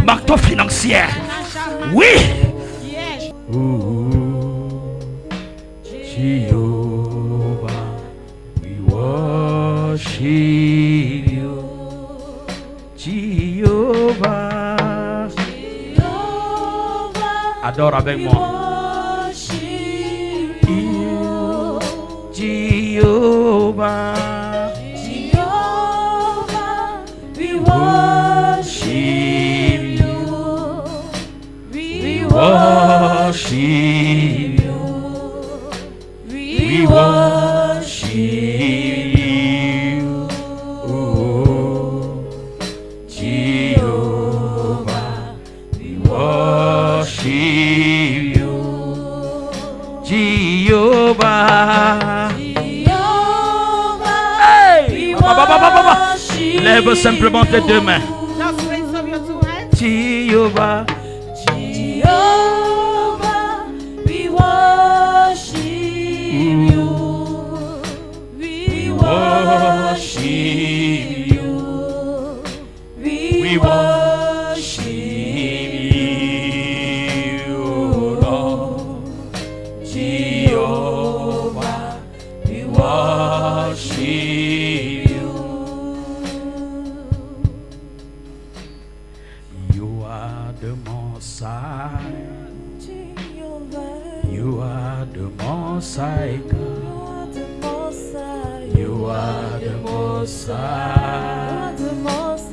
marteau financier. financial Oui. Yes. Jehovah, we worship you. Jehovah, adore avec moi. Jehovah, we worship you. We worship you. We worship you. Oh, Jehovah, we worship you. Jehovah. Lève simplement tes deux mains. Just raise up your two hands. Jehovah, Jehovah, we worship you. We worship you. We worship you, Lord. Jehovah, we worship you. you are the Most High. Jehovah, You are the Most High God. You are the Most High. You are the Most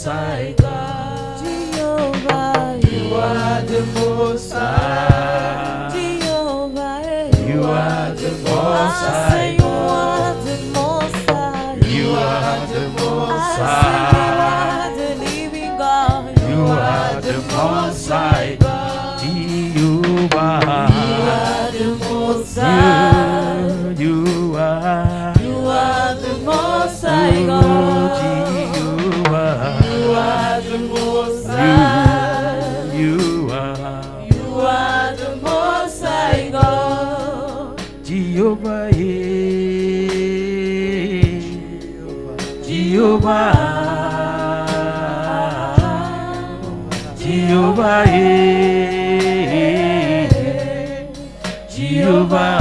High God. You are the Most High. You are the Most High God. You are the Most High. You are the Most High God. Jehovah. You are. You are the Most High Oh, God. Jehovah. You are the Most High. You are. You are the Most High God. Jehovah. Jehovah. Jehovah. Jehovah.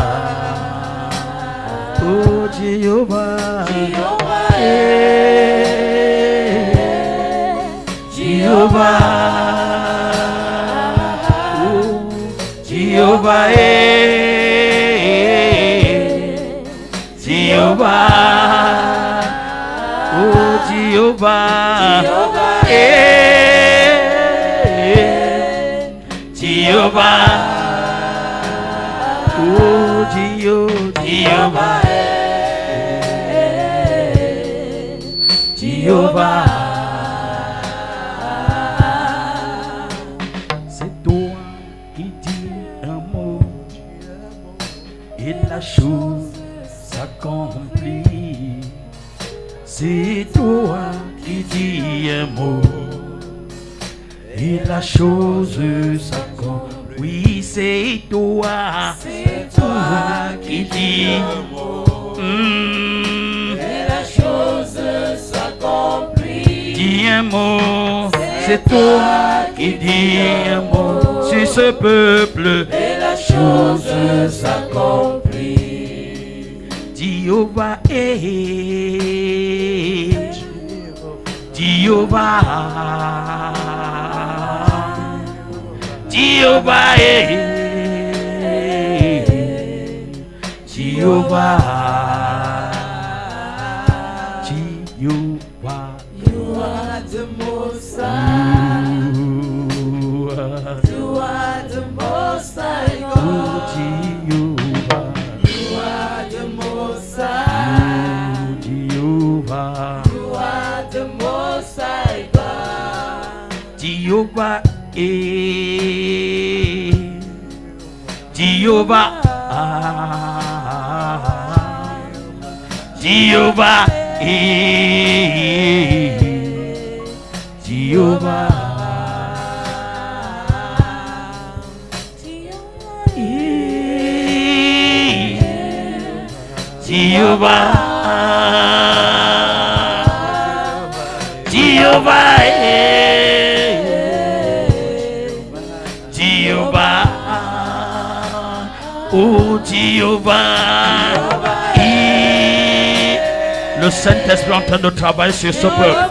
Oh, Jehovah. Jehovah. Jehovah. Oh, Jehovah. Jehovah. Oh, Jehovah. Jehovah. Oh, Jehovah. Jehovah. C'est toi qui dis un mot et la chose s'accomplit. C'est toi qui dis un mot et la chose s'accomplit. Oui, c'est toi qui dis un mot Et la chose s'accomplit. dis un mot, c'est toi qui dis un mot sur ce peuple. Et la chose s'accomplit. Jehovah, Jehovah, Jehovah, Jehovah, Jehovah. You are the Most High. You are the Most High God. Jehovah, You are the Most High. Jehovah, You are the Most High God. Jehovah, Jehovah, Jehovah, Jehovah, Jehovah, Jehovah, Oh Jéhovah. Le Saint-Esprit est en train de travailler sur ce peuple.